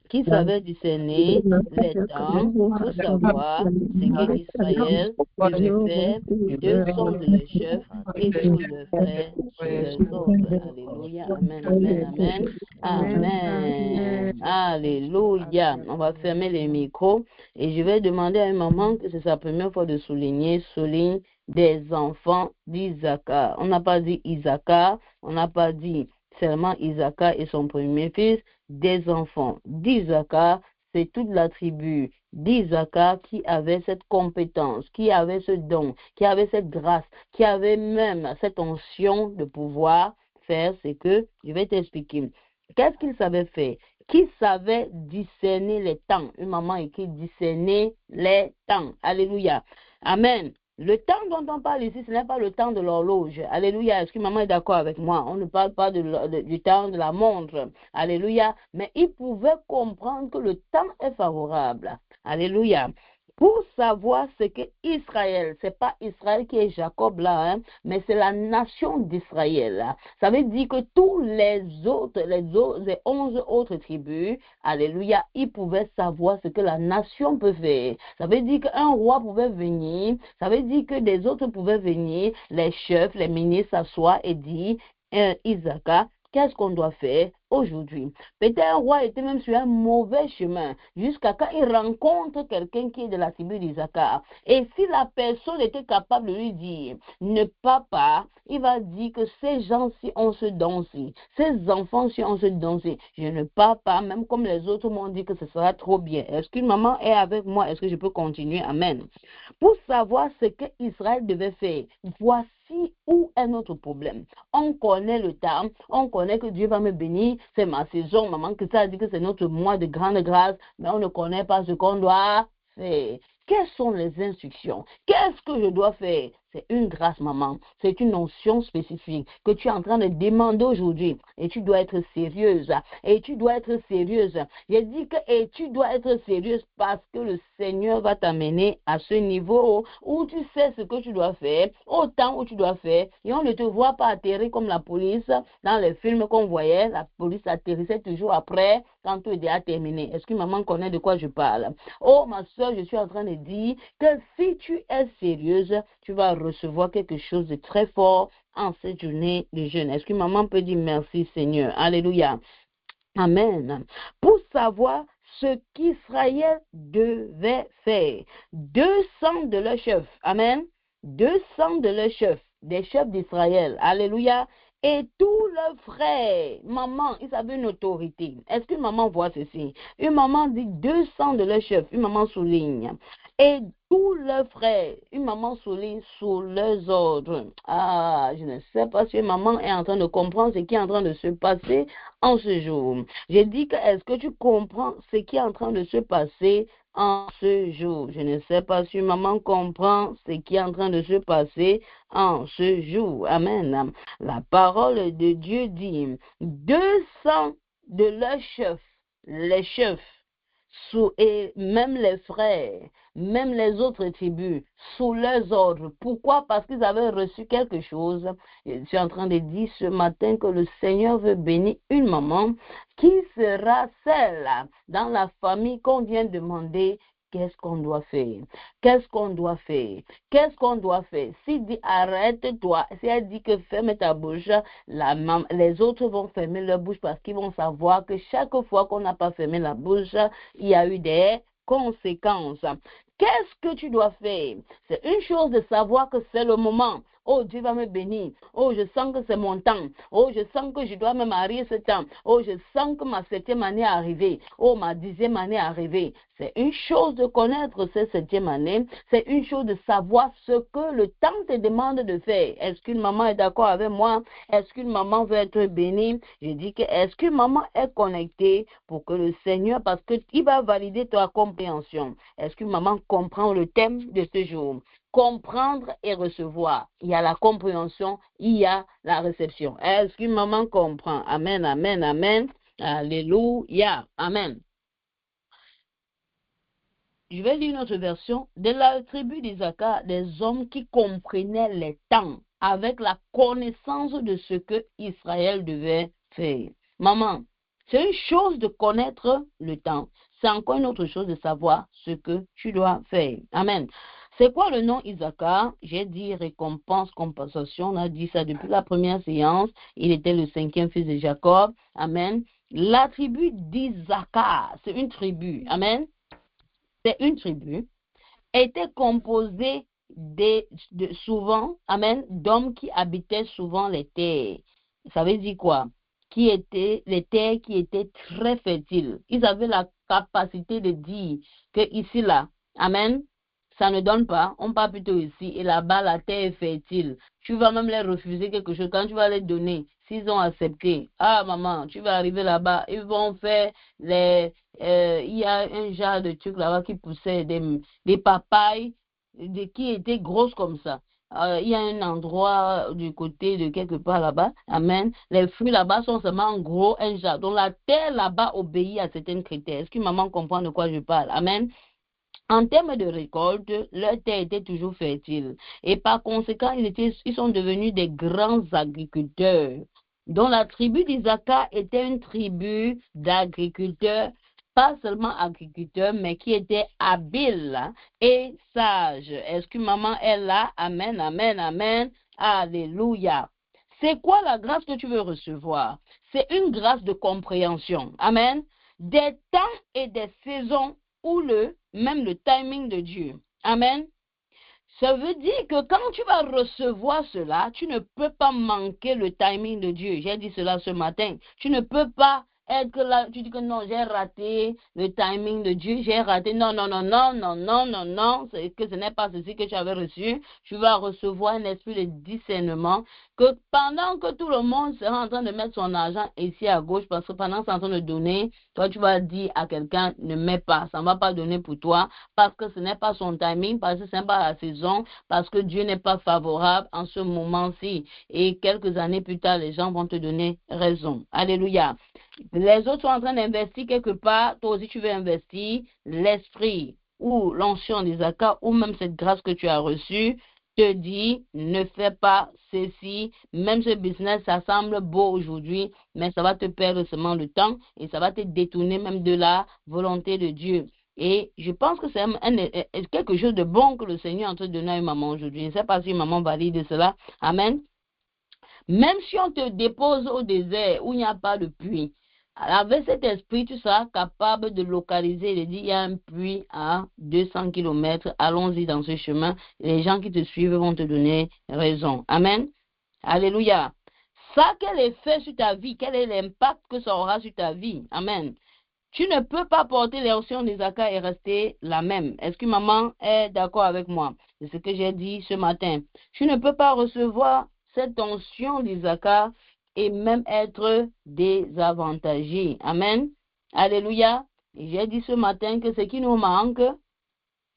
Speaker 1: qui savaient discerner les temps pour savoir ce que Israël devait faire, de sont de leurs chefs et pour le faire sur les autres. Alléluia. Amen, amen, amen. Amen. Alléluia. On va fermer les micros et je vais demander à une maman que c'est sa première fois de souligne des enfants d'Isaac. On n'a pas dit Isaac, on n'a pas dit seulement Isaac et son premier fils, des enfants d'Isaac, c'est toute la tribu d'Isaac qui avait cette compétence, qui avait ce don, qui avait cette grâce, qui avait même cette onction de pouvoir faire ce que je vais t'expliquer. Qu'est-ce qu'il savait faire? Qui savait discerner les temps? Une maman écrit discerner les temps. Alléluia. Amen. Le temps dont on parle ici, ce n'est pas le temps de l'horloge. Alléluia. Est-ce que maman est d'accord avec moi? On ne parle pas du temps de la montre. Alléluia. Mais il pouvait comprendre que le temps est favorable. Alléluia. Pour savoir ce que Israël, c'est pas Israël qui est Jacob là, hein, mais c'est la nation d'Israël. Ça veut dire que tous les 11 autres tribus, alléluia, ils pouvaient savoir ce que la nation peut faire. Ça veut dire qu'un roi pouvait venir, ça veut dire que des autres pouvaient venir, les chefs, les ministres s'asseoir et dire, Isaac, qu'est-ce qu'on doit faire aujourd'hui? Peut-être un roi était même sur un mauvais chemin jusqu'à quand il rencontre quelqu'un qui est de la tribu d'Isaac. Et si la personne était capable de lui dire, ne pas, il va dire que ces gens-ci ont ce don-ci, ces enfants-ci ont ce don-ci. Je ne pars pas, même comme les autres m'ont dit que ce sera trop bien. Est-ce qu'une maman est avec moi? Est-ce que je peux continuer? Amen. Pour savoir ce que Israël devait faire, voici où est notre problème. On connaît le temps, on connaît que Dieu va me bénir, c'est ma saison, maman que ça dit que c'est notre mois de grande grâce, mais on ne connaît pas ce qu'on doit faire. Quelles sont les instructions? Qu'est-ce que je dois faire? C'est une grâce, maman. C'est une notion spécifique que tu es en train de demander aujourd'hui. Et tu dois être sérieuse. Et tu dois être sérieuse. J'ai dit que et tu dois être sérieuse parce que le Seigneur va t'amener à ce niveau où tu sais ce que tu dois faire, au temps où tu dois faire. Et on ne te voit pas atterrir comme la police dans les films qu'on voyait. La police atterrissait toujours après quand tout est déjà terminé. Est-ce que maman connaît de quoi je parle? Oh, ma soeur, je suis en train de dire que si tu es sérieuse, tu vas recevoir quelque chose de très fort en cette journée de jeûne. Est-ce que maman peut dire merci, Seigneur? Alléluia. Amen. Pour savoir ce qu'Israël devait faire. 200 de leurs chefs. Amen. 200 de leurs chefs. Des chefs d'Israël. Alléluia. Et tous leurs frères. Maman, ils avaient une autorité. Est-ce qu'une maman voit ceci? Une maman dit 200 de leurs chefs. Une maman souligne. Et tous leurs frères, une maman souligne sous leurs ordres. Ah, je ne sais pas si une maman est en train de comprendre ce qui est en train de se passer en ce jour. J'ai dit que est-ce que tu comprends ce qui est en train de se passer en ce jour? Je ne sais pas si maman comprend ce qui est en train de se passer en ce jour. Amen. La parole de Dieu dit 200 de leurs chefs, les chefs, et même les frères, même les autres tribus, sous leurs ordres. Pourquoi? Parce qu'ils avaient reçu quelque chose. Je suis en train de dire ce matin que le Seigneur veut bénir une maman qui sera celle dans la famille qu'on vient demander. Qu'est-ce qu'on doit faire? Qu'est-ce qu'on doit faire? Qu'est-ce qu'on doit faire? S'il dit arrête-toi, si elle dit que ferme ta bouche, les autres vont fermer leur bouche parce qu'ils vont savoir que chaque fois qu'on n'a pas fermé la bouche, il y a eu des conséquences. Qu'est-ce que tu dois faire? C'est une chose de savoir que c'est le moment. Oh, Dieu va me bénir. Oh, je sens que c'est mon temps. Oh, je sens que je dois me marier ce temps. Oh, je sens que ma 7e année est arrivée. Oh, ma 10e année est arrivée. C'est une chose de connaître cette 7e année. C'est une chose de savoir ce que le temps te demande de faire. Est-ce qu'une maman est d'accord avec moi? Est-ce qu'une maman veut être bénie? Je dis que est-ce qu'une maman est connectée pour que le Seigneur, parce qu'il va valider ta compréhension. Est-ce qu'une maman comprend le thème de ce jour? Comprendre et recevoir. Il y a la compréhension, il y a la réception. Est-ce qu'une maman comprend? Amen, amen, amen. Alléluia. Amen. Je vais lire une autre version. De la tribu d'Isaac, des hommes qui comprenaient les temps avec la connaissance de ce que Israël devait faire. Maman, c'est une chose de connaître le temps. C'est encore une autre chose de savoir ce que tu dois faire. Amen. C'est quoi le nom Issachar? J'ai dit récompense, compensation. On a dit ça depuis la première séance. Il était le 5e fils de Jacob. Amen. La tribu d'Issachar, c'est une tribu. Amen. C'est une tribu. Était composée souvent, amen, d'hommes qui habitaient souvent les terres. Ça veut dire quoi? Les terres qui étaient très fertiles. Ils avaient la capacité de dire que ici, là, amen, ça ne donne pas, on part plutôt ici, et là-bas, la terre est fertile. Tu vas même les refuser quelque chose. Quand tu vas les donner, s'ils ont accepté, ah maman, tu vas arriver là-bas, ils vont faire il y a un genre de trucs là-bas qui poussait des papayes qui étaient grosses comme ça. Il y a un endroit du côté de quelque part là-bas. Amen. Les fruits là-bas sont seulement gros, un genre. Donc la terre là-bas obéit à certains critères. Est-ce que maman comprend de quoi je parle? Amen. En termes de récolte, leur terre était toujours fertile. Et par conséquent, ils sont devenus des grands agriculteurs. Donc la tribu d'Isaac était une tribu d'agriculteurs, pas seulement agriculteurs, mais qui étaient habiles et sages. Est-ce que maman est là? Amen, amen, amen. Alléluia. C'est quoi la grâce que tu veux recevoir? C'est une grâce de compréhension. Amen. Des temps et des saisons ou même le timing de Dieu. Amen. Ça veut dire que quand tu vas recevoir cela, tu ne peux pas manquer le timing de Dieu. J'ai dit cela ce matin. Tu ne peux pas être là, tu dis que non, j'ai raté le timing de Dieu, j'ai raté. Non, non, non, non, non, non, non, non, c'est que ce n'est pas ceci que tu avais reçu. Tu vas recevoir un esprit de discernement que pendant que tout le monde sera en train de mettre son argent ici à gauche, parce que pendant que c'est en train de donner, toi, tu vas dire à quelqu'un, ne mets pas, ça ne va pas donner pour toi, parce que ce n'est pas son timing, parce que ce n'est pas la saison, parce que Dieu n'est pas favorable en ce moment-ci. Et quelques années plus tard, les gens vont te donner raison. Alléluia. Les autres sont en train d'investir quelque part, toi aussi tu veux investir, l'esprit ou l'onction d'Isaac ou même cette grâce que tu as reçue te dit, ne fais pas ceci, même ce business, ça semble beau aujourd'hui, mais ça va te perdre seulement le temps et ça va te détourner même de la volonté de Dieu. Et je pense que c'est quelque chose de bon que le Seigneur est en train de donner à une maman aujourd'hui. Je ne sais pas si une maman valide cela. Amen. Même si on te dépose au désert où il n'y a pas de puits, avec cet esprit, tu seras capable de localiser, de dire, il y a un puits à 200 km, allons-y dans ce chemin. Les gens qui te suivent vont te donner raison. Amen. Alléluia. Ça, quel effet sur ta vie? Quel est l'impact que ça aura sur ta vie? Amen. Tu ne peux pas porter l'onction d'Isaac et rester la même. Est-ce que maman est d'accord avec moi? C'est ce que j'ai dit ce matin. Tu ne peux pas recevoir cette onction d'Isaac et même être désavantagé. Amen. Alléluia. Et j'ai dit ce matin que ce qui nous manque,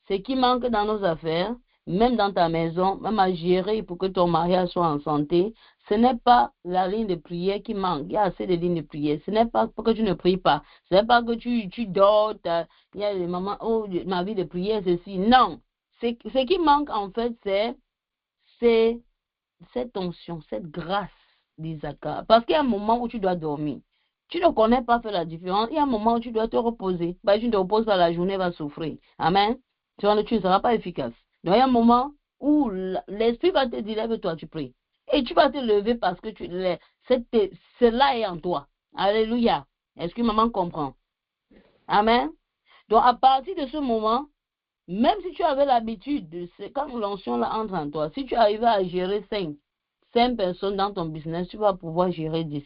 Speaker 1: ce qui manque dans nos affaires, même dans ta maison, même à gérer pour que ton mariage soit en santé, ce n'est pas la ligne de prière qui manque. Il y a assez de lignes de prière. Ce n'est pas que tu ne pries pas. Ce n'est pas que tu dors. Il y a des moments, oh, ma vie de prière, ceci. Non. Ce qui manque, en fait, c'est cette onction, cette grâce d'Isaac. Parce qu'il y a un moment où tu dois dormir. Tu ne connais pas faire la différence. Il y a un moment où tu dois te reposer. Bah, tu ne te reposes pas, la journée va souffrir. Amen. Tu ne seras pas efficace. Donc, il y a un moment où l'esprit va te dire, lève-toi, tu pries. Et tu vas te lever parce que cela est en toi. Alléluia. Est-ce que maman comprend? Amen. Donc, à partir de ce moment, même si tu avais l'habitude, quand l'onction là entre en toi, si tu arrives à gérer 5 personnes dans ton business, tu vas pouvoir gérer 10.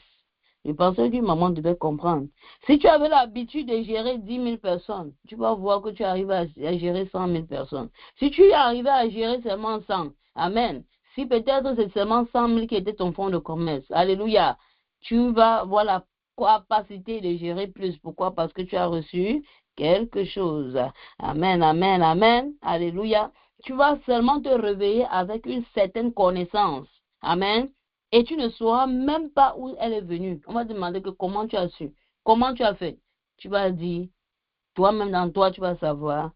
Speaker 1: Je pensais qu'une maman devait comprendre. Si tu avais l'habitude de gérer 10 000 personnes, tu vas voir que tu arrives à gérer 100 000 personnes. Si tu arrives à gérer seulement 100, amen. Si peut-être c'est seulement 100 000 qui était ton fonds de commerce, alléluia, tu vas avoir la capacité de gérer plus. Pourquoi? Parce que tu as reçu quelque chose. Amen, amen, amen, alléluia. Tu vas seulement te réveiller avec une certaine connaissance. Amen. Et tu ne sauras même pas où elle est venue. On va te demander que comment tu as su, comment tu as fait. Tu vas dire, toi-même dans toi, tu vas savoir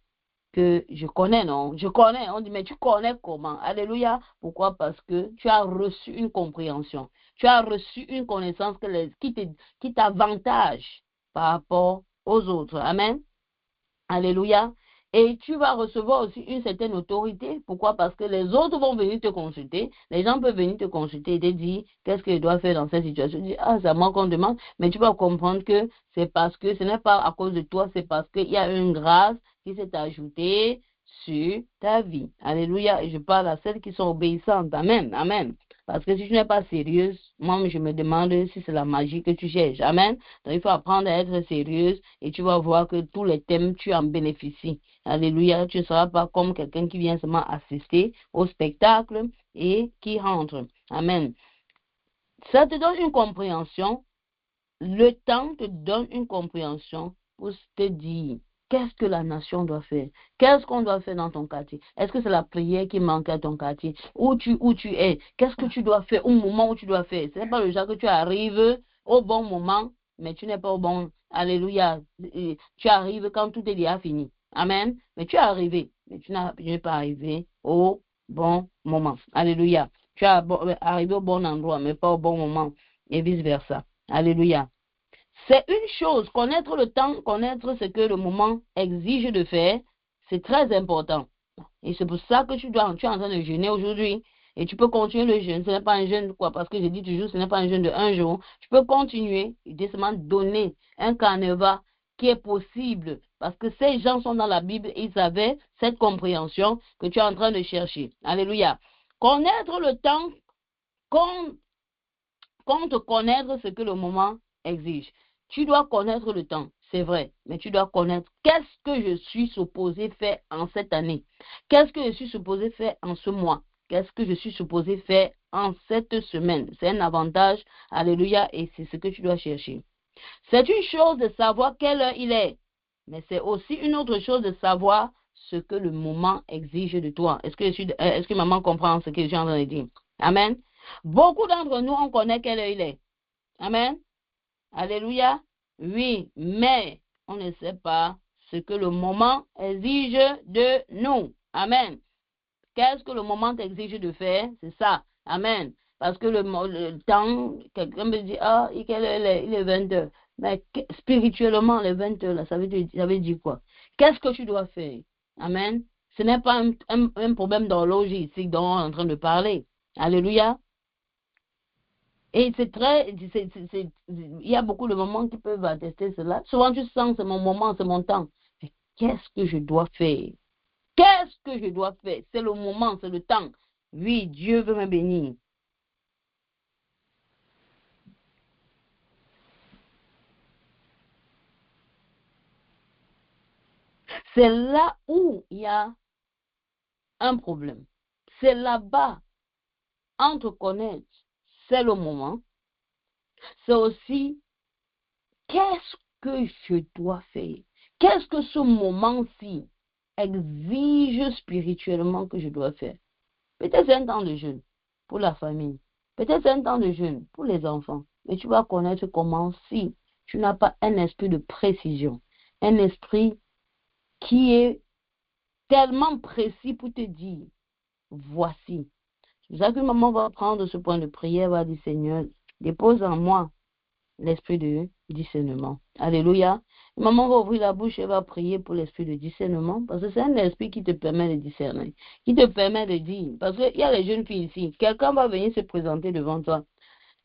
Speaker 1: que je connais, non? Je connais. On dit, mais tu connais comment? Alléluia. Pourquoi? Parce que tu as reçu une compréhension. Tu as reçu une connaissance qui t'avantage par rapport aux autres. Amen. Alléluia. Et tu vas recevoir aussi une certaine autorité. Pourquoi? Parce que les autres vont venir te consulter. Les gens peuvent venir te consulter et te dire qu'est-ce que je dois faire dans cette situation. Tu dis, ah, c'est à moi qu'on demande. Mais tu vas comprendre que c'est parce que ce n'est pas à cause de toi, c'est parce qu'il y a une grâce qui s'est ajoutée sur ta vie. Alléluia. Et je parle à celles qui sont obéissantes. Amen. Amen. Parce que si tu n'es pas sérieuse, moi, je me demande si c'est la magie que tu cherches. Amen. Donc, il faut apprendre à être sérieuse et tu vas voir que tous les thèmes, tu en bénéficies. Alléluia. Tu ne seras pas comme quelqu'un qui vient seulement assister au spectacle et qui rentre. Amen. Ça te donne une compréhension. Le temps te donne une compréhension pour te dire qu'est-ce que la nation doit faire? Qu'est-ce qu'on doit faire dans ton quartier? Est-ce que c'est la prière qui manque à ton quartier? Où tu es? Qu'est-ce que tu dois faire au moment où tu dois faire? Ce n'est pas le genre que tu arrives au bon moment, mais tu n'es pas au bon. Alléluia. Tu arrives quand tout est déjà fini. Amen. Mais tu es arrivé, mais tu n'es pas arrivé au bon moment. Alléluia. Tu es arrivé au bon endroit, mais pas au bon moment. Et vice-versa. Alléluia. C'est une chose, connaître le temps, connaître ce que le moment exige de faire, c'est très important. Et c'est pour ça que tu es en train de jeûner aujourd'hui. Et tu peux continuer le jeûne. Ce n'est pas un jeûne, quoi, parce que je dis toujours, ce n'est pas un jeûne de un jour. Tu peux continuer et décemment donner un carnaval qui est possible. Parce que ces gens sont dans la Bible, ils avaient cette compréhension que tu es en train de chercher. Alléluia. Connaître le temps compte connaître ce que le moment exige. Tu dois connaître le temps, c'est vrai, mais tu dois connaître qu'est-ce que je suis supposé faire en cette année. Qu'est-ce que je suis supposé faire en ce mois. Qu'est-ce que je suis supposé faire en cette semaine. C'est un avantage, alléluia, et c'est ce que tu dois chercher. C'est une chose de savoir quelle heure il est, mais c'est aussi une autre chose de savoir ce que le moment exige de toi. Est-ce que maman comprend ce que je suis en train de dire? Amen. Beaucoup d'entre nous, on connaît quelle heure il est. Amen. Alléluia. Oui, mais on ne sait pas ce que le moment exige de nous. Amen. Qu'est-ce que le moment t'exige de faire? C'est ça. Amen. Parce que le temps, quelqu'un me dit, ah, quelle heure il est 20 heures. Mais spirituellement, les 20 heures, là, ça veut dire quoi? Qu'est-ce que tu dois faire? Amen. Ce n'est pas un problème d'horloge ici dont on est en train de parler. Alléluia. Et c'est très, il y a beaucoup de moments qui peuvent attester cela. Souvent, tu sens, c'est mon moment, c'est mon temps. Mais qu'est-ce que je dois faire? Qu'est-ce que je dois faire? C'est le moment, c'est le temps. Oui, Dieu veut me bénir. C'est là où il y a un problème. C'est là-bas, entre connaître, c'est le moment. C'est aussi, qu'est-ce que je dois faire? Qu'est-ce que ce moment-ci exige spirituellement que je dois faire? Peut-être un temps de jeûne pour la famille. Peut-être un temps de jeûne pour les enfants. Mais tu vas connaître comment si tu n'as pas un esprit de précision, un esprit qui est tellement précis pour te dire, voici. C'est ça que maman va prendre ce point de prière, va dire, Seigneur, dépose en moi l'esprit de discernement. Alléluia. Maman va ouvrir la bouche et va prier pour l'esprit de discernement, parce que c'est un esprit qui te permet de discerner, qui te permet de dire, parce qu'il y a les jeunes filles ici, quelqu'un va venir se présenter devant toi,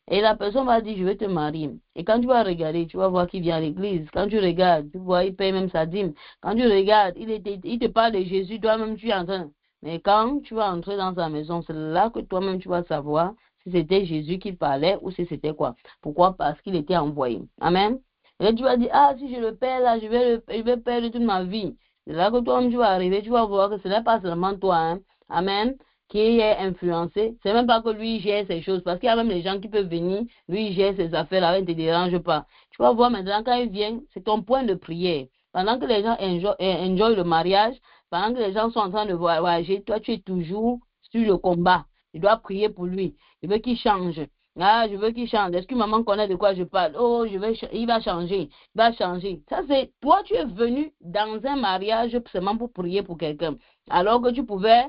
Speaker 1: et la personne va dire, je vais te marier. Et quand tu vas regarder, tu vas voir qu'il vient à l'église. Quand tu regardes, tu vois, il paye même sa dîme. Quand tu regardes, il te parle de Jésus, toi-même tu es en train. Mais quand tu vas entrer dans sa maison, c'est là que toi-même tu vas savoir si c'était Jésus qui parlait ou si c'était quoi. Pourquoi? Parce qu'il était envoyé. Amen. Et là, tu vas dire, ah, si je le perds là, je vais perdre toute ma vie. C'est là que toi-même tu vas arriver, tu vas voir que ce n'est pas seulement toi. Hein. Amen, qui est influencé. C'est même pas que lui gère ses choses, parce qu'il y a même les gens qui peuvent venir, lui gère ses affaires, là, il ne te dérange pas. Tu vas voir maintenant, quand il vient, c'est ton point de prière. Pendant que les gens enjoy le mariage, pendant que les gens sont en train de voyager, toi, tu es toujours sur le combat. Tu dois prier pour lui. Je veux qu'il change. Ah, je veux qu'il change. Est-ce que maman connaît de quoi je parle? Oh, il va changer. Il va changer. Ça, c'est, toi, tu es venu dans un mariage seulement pour prier pour quelqu'un. Alors que tu pouvais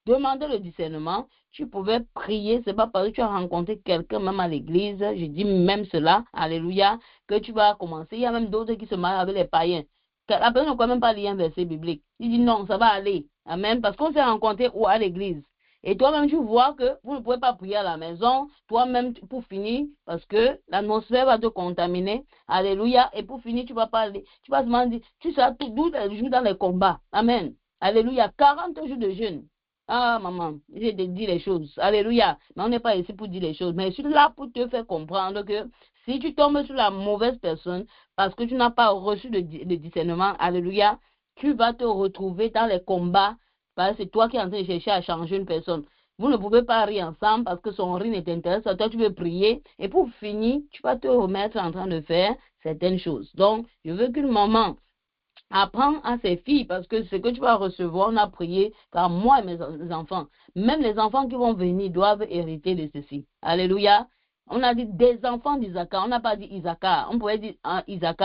Speaker 1: demander le discernement, tu pouvais prier, c'est pas parce que tu as rencontré quelqu'un même à l'église, je dis même cela, alléluia, que tu vas commencer. Il y a même d'autres qui se marient avec les païens. La personne ne peut même pas lire un verset biblique. Il dit non, ça va aller. Amen. Parce qu'on s'est rencontré ou à l'église. Et toi-même, tu vois que vous ne pouvez pas prier à la maison, toi-même, pour finir, parce que l'atmosphère va te contaminer. Alléluia. Et pour finir, tu vas pas aller. Tu vas seulement dire, tu seras tout doux dans les combats. Amen. Alléluia. 40 jours de jeûne. Ah, maman, j'ai dit les choses. Alléluia. Mais on n'est pas ici pour dire les choses. Mais je suis là pour te faire comprendre que si tu tombes sur la mauvaise personne, parce que tu n'as pas reçu de discernement, alléluia, tu vas te retrouver dans les combats, parce que c'est toi qui es en train de chercher à changer une personne. Vous ne pouvez pas rire ensemble parce que son rire ne t'intéresse. Toi, tu veux prier. Et pour finir, tu vas te remettre en train de faire certaines choses. Donc, je veux qu'une maman apprends à ses filles, parce que ce que tu vas recevoir, on a prié par moi et mes enfants. Même les enfants qui vont venir doivent hériter de ceci. Alléluia. On a dit des enfants d'Isaac. On n'a pas dit Isaac. On pourrait dire Isaac.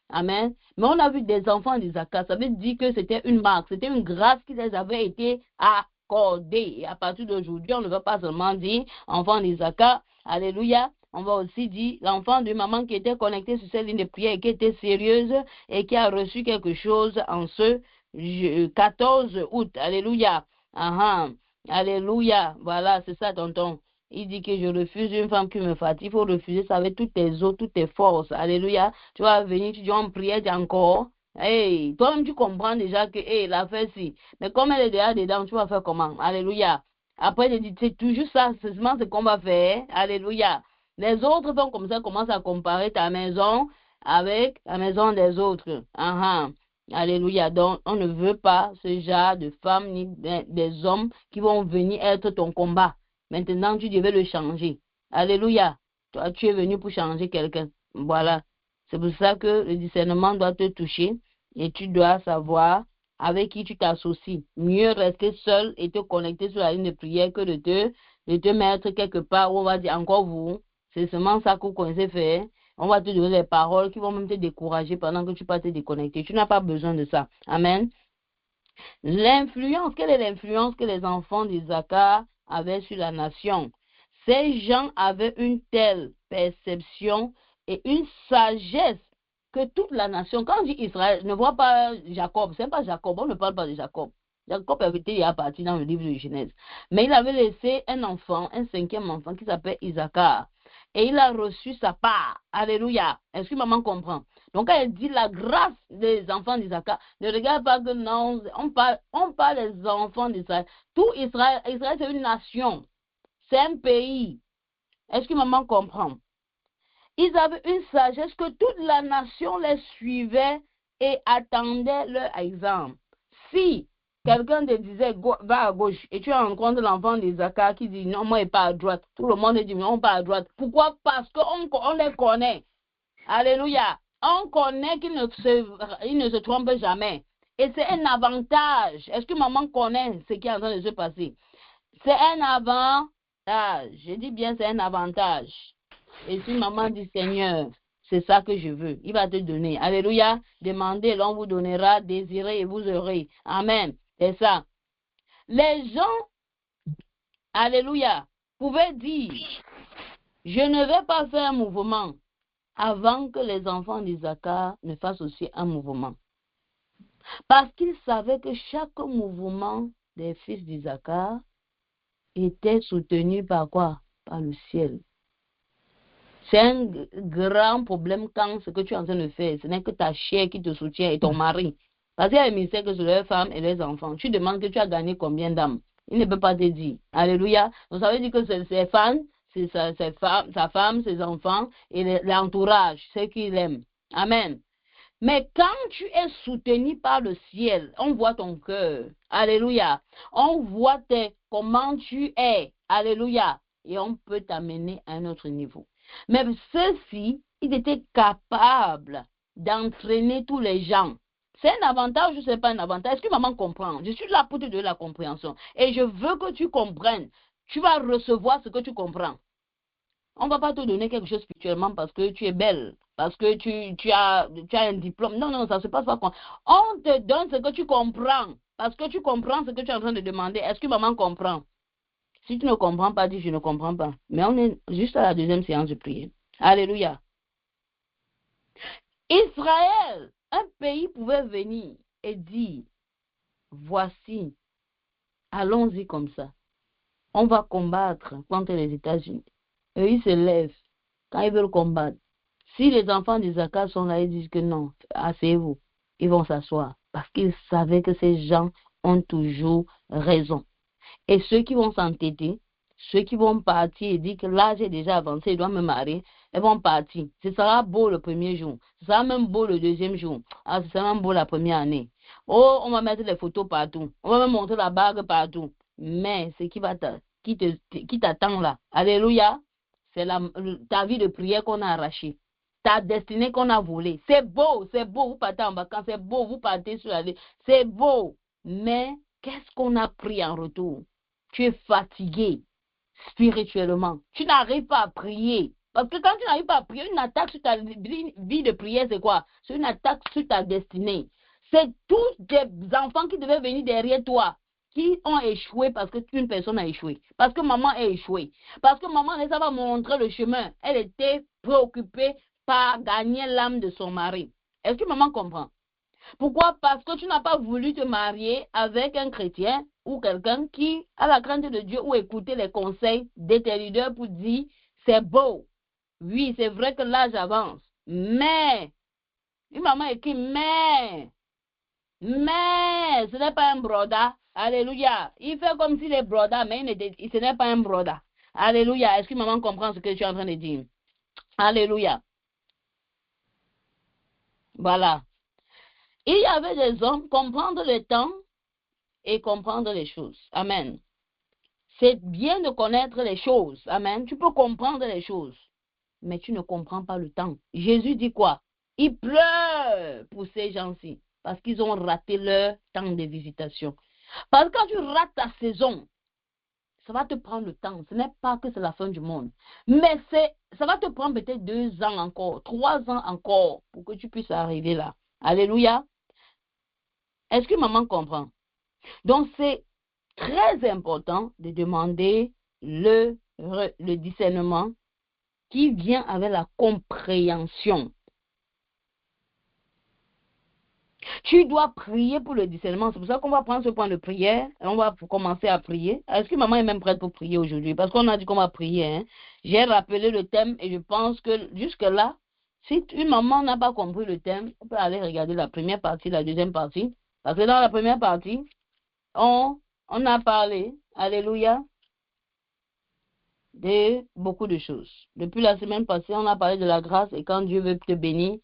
Speaker 1: Amen. Mais on a vu des enfants d'Isaac. Ça veut dire que c'était une marque, c'était une grâce qui les avait été accordée. Et à partir d'aujourd'hui, on ne va pas seulement dire enfant d'Isaac. Alléluia. On va aussi dire l'enfant de maman qui était connecté sur cette ligne de prière et qui était sérieuse et qui a reçu quelque chose en ce 14 août. Alléluia. Alléluia. Voilà, c'est ça, tonton. Il dit que je refuse une femme qui me fatigue. Il faut refuser ça avec toutes tes os, toutes tes forces. Alléluia. Tu vas venir, tu dis en prière encore. Hey, toi-même, tu comprends déjà que, hey, l'affaire, si. Mais comme elle est déjà dedans, tu vas faire comment? Alléluia. Après, je dis, c'est toujours ça, c'est seulement ce qu'on va faire. Alléluia. Les autres vont comme ça commencer à comparer ta maison avec la maison des autres. Alléluia. Donc, on ne veut pas ce genre de femmes ni des hommes qui vont venir être ton combat. Maintenant, tu devais le changer. Alléluia. Toi, tu es venu pour changer quelqu'un. Voilà. C'est pour ça que le discernement doit te toucher et tu dois savoir avec qui tu t'associes. Mieux rester seul et te connecter sur la ligne de prière que de te mettre quelque part où on va dire encore vous. C'est seulement ça que vous connaissez faire. On va te donner des paroles qui vont même te décourager pendant que tu vas te déconnecter. Tu n'as pas besoin de ça. Amen. L'influence, quelle est l'influence que les enfants d'Isaacar avaient sur la nation? Ces gens avaient une telle perception et une sagesse que toute la nation, quand on dit Israël, ne voit pas Jacob, c'est pas Jacob, on ne parle pas de Jacob. Jacob avait été parti dans le livre de Genèse. Mais il avait laissé un enfant, un 5e enfant qui s'appelle Isaacar. Et il a reçu sa part. Alléluia. Est-ce que maman comprend? Donc, quand elle dit la grâce des enfants d'Isaacar, ne regarde pas que non, on parle des enfants d'Israël. Tout Israël, Israël c'est une nation. C'est un pays. Est-ce que maman comprend? Ils avaient une sagesse que toute la nation les suivait et attendait leur exemple. Si quelqu'un te disait va à gauche et tu rencontres l'enfant d'Isaacar qui dit non, moi, il pas à droite. Tout le monde dit non, pas à droite. Pourquoi? Parce qu'on les connaît. Alléluia. On connaît qu'ils ne se trompent jamais. Et c'est un avantage. Est-ce que maman connaît ce qui est en train de se passer? C'est un avantage. Je dis bien c'est un avantage. Et si maman dit Seigneur, c'est ça que je veux, il va te donner. Alléluia. Demandez, l'on vous donnera. Désirez et vous aurez. Amen. C'est ça. Les gens, alléluia, pouvaient dire, je ne vais pas faire un mouvement avant que les enfants d'Isaacar ne fassent aussi un mouvement. Parce qu'ils savaient que chaque mouvement des fils d'Isaacar était soutenu par quoi? Par le ciel. C'est un grand problème quand ce que tu es en train de faire, ce n'est que ta chair qui te soutient et ton mari. Parce qu'il y a un ministère que c'est leurs femmes et les enfants. Tu demandes que tu as gagné combien d'âmes. Il ne peut pas te dire. Alléluia. Donc ça veut dire que c'est ses fans, c'est sa femme, ses enfants et l'entourage, ceux qui l'aiment. Amen. Mais quand tu es soutenu par le ciel, on voit ton cœur. Alléluia. On voit comment tu es. Alléluia. Et on peut t'amener à un autre niveau. Mais ceux-ci, ils étaient capables d'entraîner tous les gens. C'est un avantage ou ce n'est pas un avantage? Est-ce que maman comprend? Je suis là pour te donner la compréhension. Et je veux que tu comprennes. Tu vas recevoir ce que tu comprends. On ne va pas te donner quelque chose spirituellement parce que tu es belle, parce que tu as un diplôme. Non, non, ça ne se passe pas comme ça. On te donne ce que tu comprends. Parce que tu comprends ce que tu es en train de demander. Est-ce que maman comprend? Si tu ne comprends pas, dis je ne comprends pas. Mais on est juste à la deuxième séance de prière. Alléluia. Israël, un pays pouvait venir et dire, voici, allons-y comme ça. On va combattre contre les États-Unis. Eux, ils se lèvent quand ils veulent combattre. Si les enfants d'Isaacar sont là, ils disent que non, asseyez-vous. Ils vont s'asseoir parce qu'ils savaient que ces gens ont toujours raison. Et ceux qui vont s'entêter, ceux qui vont partir et dire que l'âge est déjà avancé, ils doivent me marier, ils vont partir. Ce sera beau le premier jour. Ce sera même beau le deuxième jour. Ah, ce sera même beau la première année. Oh, on va mettre les photos partout. On va même montrer la bague partout. Mais ce qui t'attend là, alléluia, c'est ta vie de prière qu'on a arrachée. Ta destinée qu'on a volée. C'est beau, vous partez en vacances, c'est beau, vous partez sur la ligne, c'est beau. Mais qu'est-ce qu'on a pris en retour? Tu es fatigué spirituellement. Tu n'arrives pas à prier. Parce que quand tu n'arrives pas à prier, une attaque sur ta vie de prière, c'est quoi? C'est une attaque sur ta destinée. C'est tous des enfants qui devaient venir derrière toi, qui ont échoué parce qu'une personne a échoué. Parce que maman a échoué. Parce que maman ne savait pas montrer le chemin. Elle était préoccupée par gagner l'âme de son mari. Est-ce que maman comprend? Pourquoi? Parce que tu n'as pas voulu te marier avec un chrétien ou quelqu'un qui a la crainte de Dieu ou écouter les conseils de tes leaders pour dire c'est beau. Oui, c'est vrai que l'âge avance. Mais, une maman écrit mais, ce n'est pas un broda. Alléluia. Il fait comme s'il est broda, mais ce n'est pas un broda. Alléluia. Est-ce que maman comprend ce que tu es en train de dire? Alléluia. Voilà. Il y avait des hommes, comprendre le temps et comprendre les choses. Amen. C'est bien de connaître les choses. Amen. Tu peux comprendre les choses, mais tu ne comprends pas le temps. Jésus dit quoi? Il pleure pour ces gens-ci parce qu'ils ont raté leur temps de visitation. Parce que quand tu rates ta saison, ça va te prendre le temps. Ce n'est pas que c'est la fin du monde. Mais ça va te prendre peut-être 2 ans encore, 3 ans encore pour que tu puisses arriver là. Alléluia. Est-ce que maman comprend? Donc, c'est très important de demander le discernement qui vient avec la compréhension. Tu dois prier pour le discernement. C'est pour ça qu'on va prendre ce point de prière et on va commencer à prier. Est-ce que maman est même prête pour prier aujourd'hui? Parce qu'on a dit qu'on va prier. Hein? J'ai rappelé le thème et je pense que jusque-là, si une maman n'a pas compris le thème, on peut aller regarder la première partie, la deuxième partie. Parce que dans la première partie, on a parlé, alléluia, de beaucoup de choses. Depuis la semaine passée, on a parlé de la grâce et quand Dieu veut te bénir,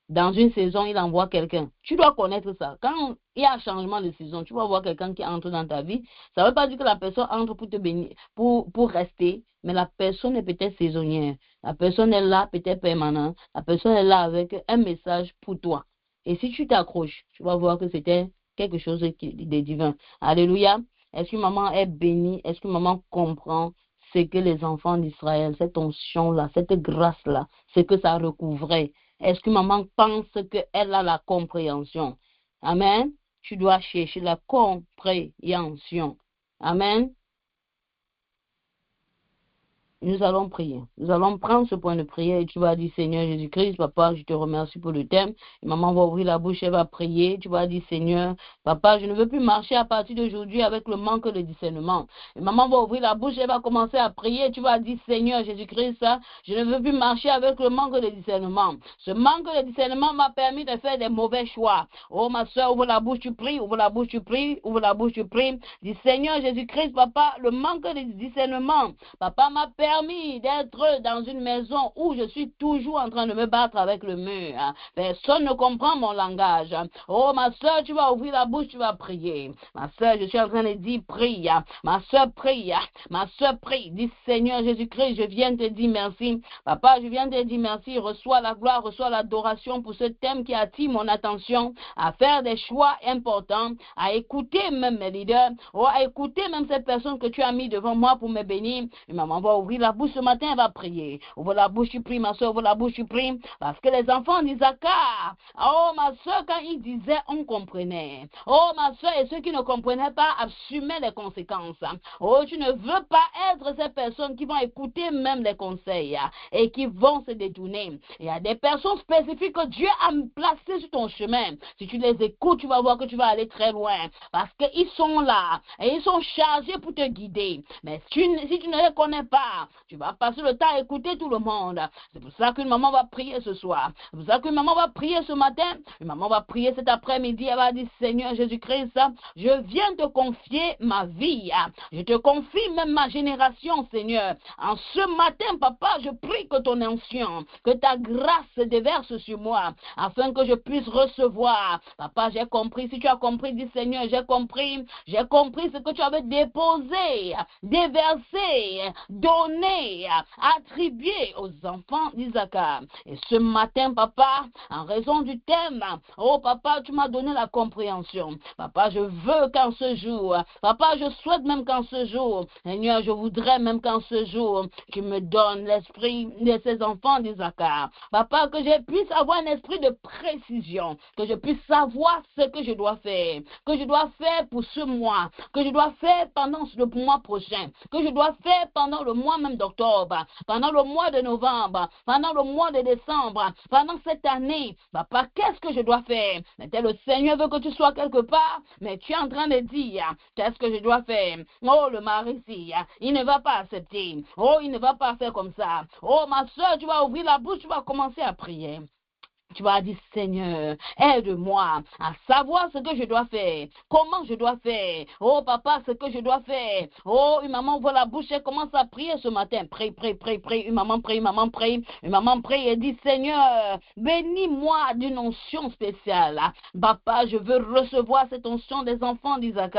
Speaker 1: dans une saison, il envoie quelqu'un. Tu dois connaître ça. Quand il y a un changement de saison, tu vas voir quelqu'un qui entre dans ta vie. Ça ne veut pas dire que la personne entre pour te bénir, pour rester, mais la personne est peut-être saisonnière. La personne est là, peut-être permanente. La personne est là avec un message pour toi. Et si tu t'accroches, tu vas voir que c'était quelque chose de divin. Alléluia. Est-ce que maman est bénie? Est-ce que maman comprend ce que les enfants d'Israël, cette onction-là, cette grâce-là, ce que ça recouvrait? Est-ce que maman pense qu'elle a la compréhension? Amen. Tu dois chercher la compréhension. Amen. Nous allons prier. Nous allons prendre ce point de prière et tu vas dire, Seigneur Jésus-Christ, papa, je te remercie pour le thème. Et maman va ouvrir la bouche, elle va prier. Tu vas dire, Seigneur, papa, je ne veux plus marcher à partir d'aujourd'hui avec le manque de discernement. Et maman va ouvrir la bouche, elle va commencer à prier. Tu vas dire, Seigneur Jésus-Christ, je ne veux plus marcher avec le manque de discernement. Ce manque de discernement m'a permis de faire des mauvais choix. Oh, ma soeur, ouvre la bouche, tu pries, ouvre la bouche, tu pries, ouvre la bouche, tu pries. Dis, Seigneur Jésus-Christ, papa, le manque de discernement, papa m'a permis d'être dans une maison où je suis toujours en train de me battre avec le mur. Personne ne comprend mon langage. Oh, ma soeur, tu vas ouvrir la bouche, tu vas prier. Ma soeur, je suis en train de dire, prie. Ma soeur, prie. Ma soeur, prie. Dis, Seigneur Jésus-Christ, je viens te dire merci. Papa, je viens te dire merci. Reçois la gloire, reçois l'adoration pour ce thème qui attire mon attention à faire des choix importants, à écouter même mes leaders, à écouter même ces personnes que tu as mis devant moi pour me bénir. Et maman va ouvrir la bouche ce matin, elle va prier. Ouvre la bouche, tu pries, ma soeur, ouvre la bouche, tu pries. Parce que les enfants d'Isaac, oh ma soeur, quand ils disaient, on comprenait. Oh ma soeur, et ceux qui ne comprenaient pas assumaient les conséquences. Oh, tu ne veux pas être ces personnes qui vont écouter même les conseils et qui vont se détourner. Il y a des personnes spécifiques que Dieu a placées sur ton chemin. Si tu les écoutes, tu vas voir que tu vas aller très loin. Parce qu'ils sont là et ils sont chargés pour te guider. Mais si tu ne les connais pas, tu vas passer le temps à écouter tout le monde. C'est pour ça qu'une maman va prier ce soir. C'est pour ça qu'une maman va prier ce matin. Une maman va prier cet après-midi. Elle va dire, Seigneur Jésus-Christ, je viens te confier ma vie. Je te confie même ma génération, Seigneur. En ce matin, papa, je prie que ton onction, que ta grâce se déverse sur moi, afin que je puisse recevoir. Papa, j'ai compris. Si tu as compris, dis Seigneur, j'ai compris ce que tu avais déposé, déversé, donné, attribué aux enfants d'Isaac. Et ce matin, papa, en raison du thème, oh papa, tu m'as donné la compréhension. Papa, je veux qu'en ce jour, papa, je souhaite même qu'en ce jour, Seigneur, je voudrais même qu'en ce jour, tu me donnes l'esprit de ces enfants d'Isaac. Papa, que je puisse avoir un esprit de précision, que je puisse savoir ce que je dois faire pour ce mois, que je dois faire pendant le mois prochain, que je dois faire pendant le mois même d'octobre, pendant le mois de novembre, pendant le mois de décembre, pendant cette année. Papa, qu'est-ce que je dois faire? Mais le Seigneur veut que tu sois quelque part, mais tu es en train de dire, qu'est-ce que je dois faire? Oh, le mari ici, il ne va pas accepter. Oh, il ne va pas faire comme ça. Oh, ma soeur, tu vas ouvrir la bouche, tu vas commencer à prier. Tu vas dire, Seigneur, aide-moi à savoir ce que je dois faire, comment je dois faire. Oh, papa, ce que je dois faire. Oh, une maman ouvre la bouche et commence à prier ce matin. Prie, prie, prie, prie. Une maman prie, une maman prie. Une maman prie et dit, Seigneur, bénis-moi d'une onction spéciale. Papa, je veux recevoir cette onction des enfants d'Isaac.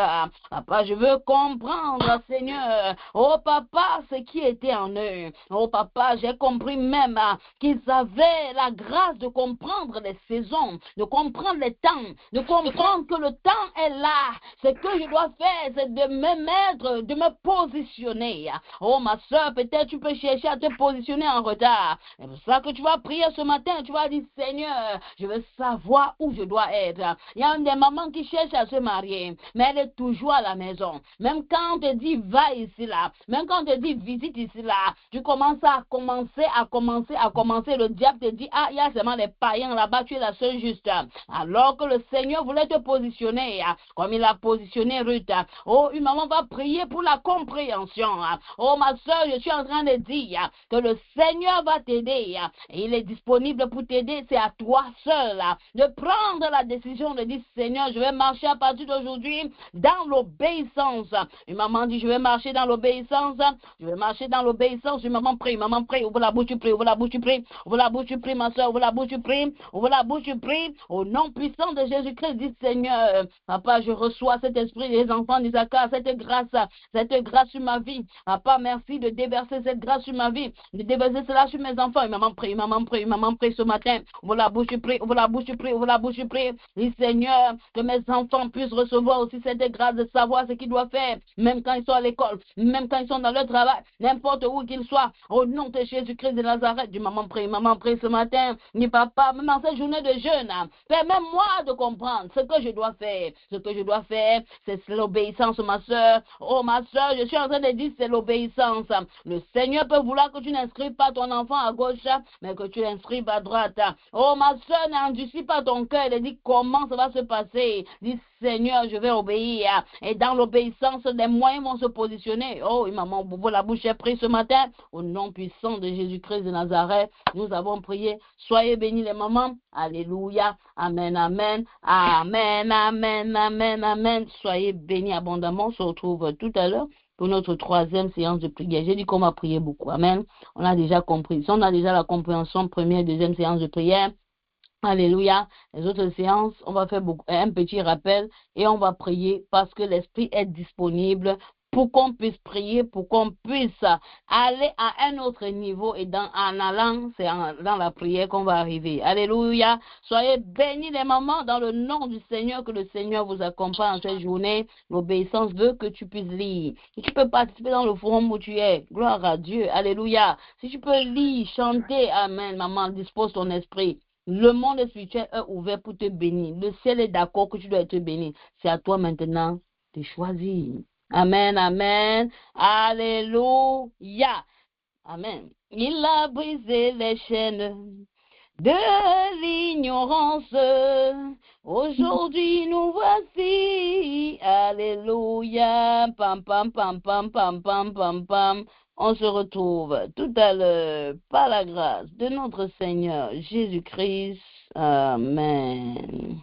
Speaker 1: Papa, je veux comprendre, Seigneur. Oh, papa, ce qui était en eux. Oh, papa, j'ai compris même qu'ils avaient la grâce de comprendre les saisons, de comprendre les temps, de comprendre que le temps est là. Ce que je dois faire, c'est de me mettre, de me positionner. Oh, ma soeur, peut-être tu peux chercher à te positionner en retard. C'est pour ça que tu vas prier ce matin. Tu vas dire, Seigneur, je veux savoir où je dois être. Il y a des mamans qui cherchent à se marier, mais elle est toujours à la maison. Même quand on te dit, va ici, là, même quand on te dit, visite ici, là, tu commences à commencer. Le diable te dit, ah, il y a seulement les païens là-bas, tu es la seule juste. Alors que le Seigneur voulait te positionner, comme il a positionné Ruth. Oh, une maman va prier pour la compréhension. Oh, ma soeur, je suis en train de dire que le Seigneur va t'aider. Et il est disponible pour t'aider. C'est à toi seul de prendre la décision de dire, Seigneur, je vais marcher à partir d'aujourd'hui dans l'obéissance. Une maman dit, je vais marcher dans l'obéissance. Je vais marcher dans l'obéissance. Une maman prie, ouvre la bouche, tu pries, ouvre la bouche, tu pries, ouvre la bouche, tu pries, ma soeur, ouvre la bouche, tu pries, ouvre la bouche, tu pries. Au nom puissant de Jésus-Christ, dis, Seigneur, papa, je reçois cet esprit des enfants d'Isaac, cette grâce sur ma vie. Papa, merci de déverser cette grâce sur ma vie, de déverser cela sur mes enfants. Maman prie ce matin. Ouvre la bouche, tu pries, ouvre la bouche, tu pries, ouvre la bouche, tu pries. Dis, Seigneur, que mes enfants puissent recevoir aussi cette grâce de savoir ce qu'ils doivent faire, même quand ils sont à l'école, même quand ils sont dans leur travail, n'importe où qu'ils soient. Au nom de Jésus-Christ de Nazareth, dis, maman prie ce matin. Dis, papa, même en cette journée de jeûne, permets-moi de comprendre ce que je dois faire. Ce que je dois faire, c'est l'obéissance, ma soeur. Oh, ma soeur, je suis en train de dire, c'est l'obéissance. Le Seigneur peut vouloir que tu n'inscrives pas ton enfant à gauche, mais que tu l'inscrives à droite. Oh, ma soeur, n'endurcis pas ton cœur et dis comment ça va se passer. Dis, Seigneur, je vais obéir. Et dans l'obéissance, des moyens vont se positionner. Oh, maman, boubou, la bouche est prise ce matin. Au nom puissant de Jésus-Christ de Nazareth, nous avons prié. Soyez bénis les mamans. Alléluia. Amen, amen. Amen, amen, amen, amen. Soyez bénis abondamment. On se retrouve tout à l'heure pour notre troisième séance de prière. J'ai dit qu'on va prier beaucoup. Amen. On a déjà compris. Si on a déjà la compréhension, première, deuxième séance de prière. Alléluia. Les autres séances, on va faire un petit rappel et on va prier parce que l'Esprit est disponible pour qu'on puisse prier, pour qu'on puisse aller à un autre niveau et en allant, c'est dans la prière qu'on va arriver. Alléluia. Soyez bénis les mamans dans le nom du Seigneur, que le Seigneur vous accompagne en cette journée. L'obéissance veut que tu puisses lire. Si tu peux participer dans le forum où tu es, gloire à Dieu. Alléluia. Si tu peux lire, chanter, amen, maman, dispose ton esprit. Le monde spirituel est ouvert pour te bénir. Le ciel est d'accord que tu dois être béni. C'est à toi maintenant de choisir. Amen, amen. Alléluia. Amen. Il a brisé les chaînes de l'ignorance. Aujourd'hui, nous voici. Alléluia. Pam, pam, pam, pam, pam, pam, pam, pam. On se retrouve tout à l'heure par la grâce de notre Seigneur Jésus-Christ. Amen.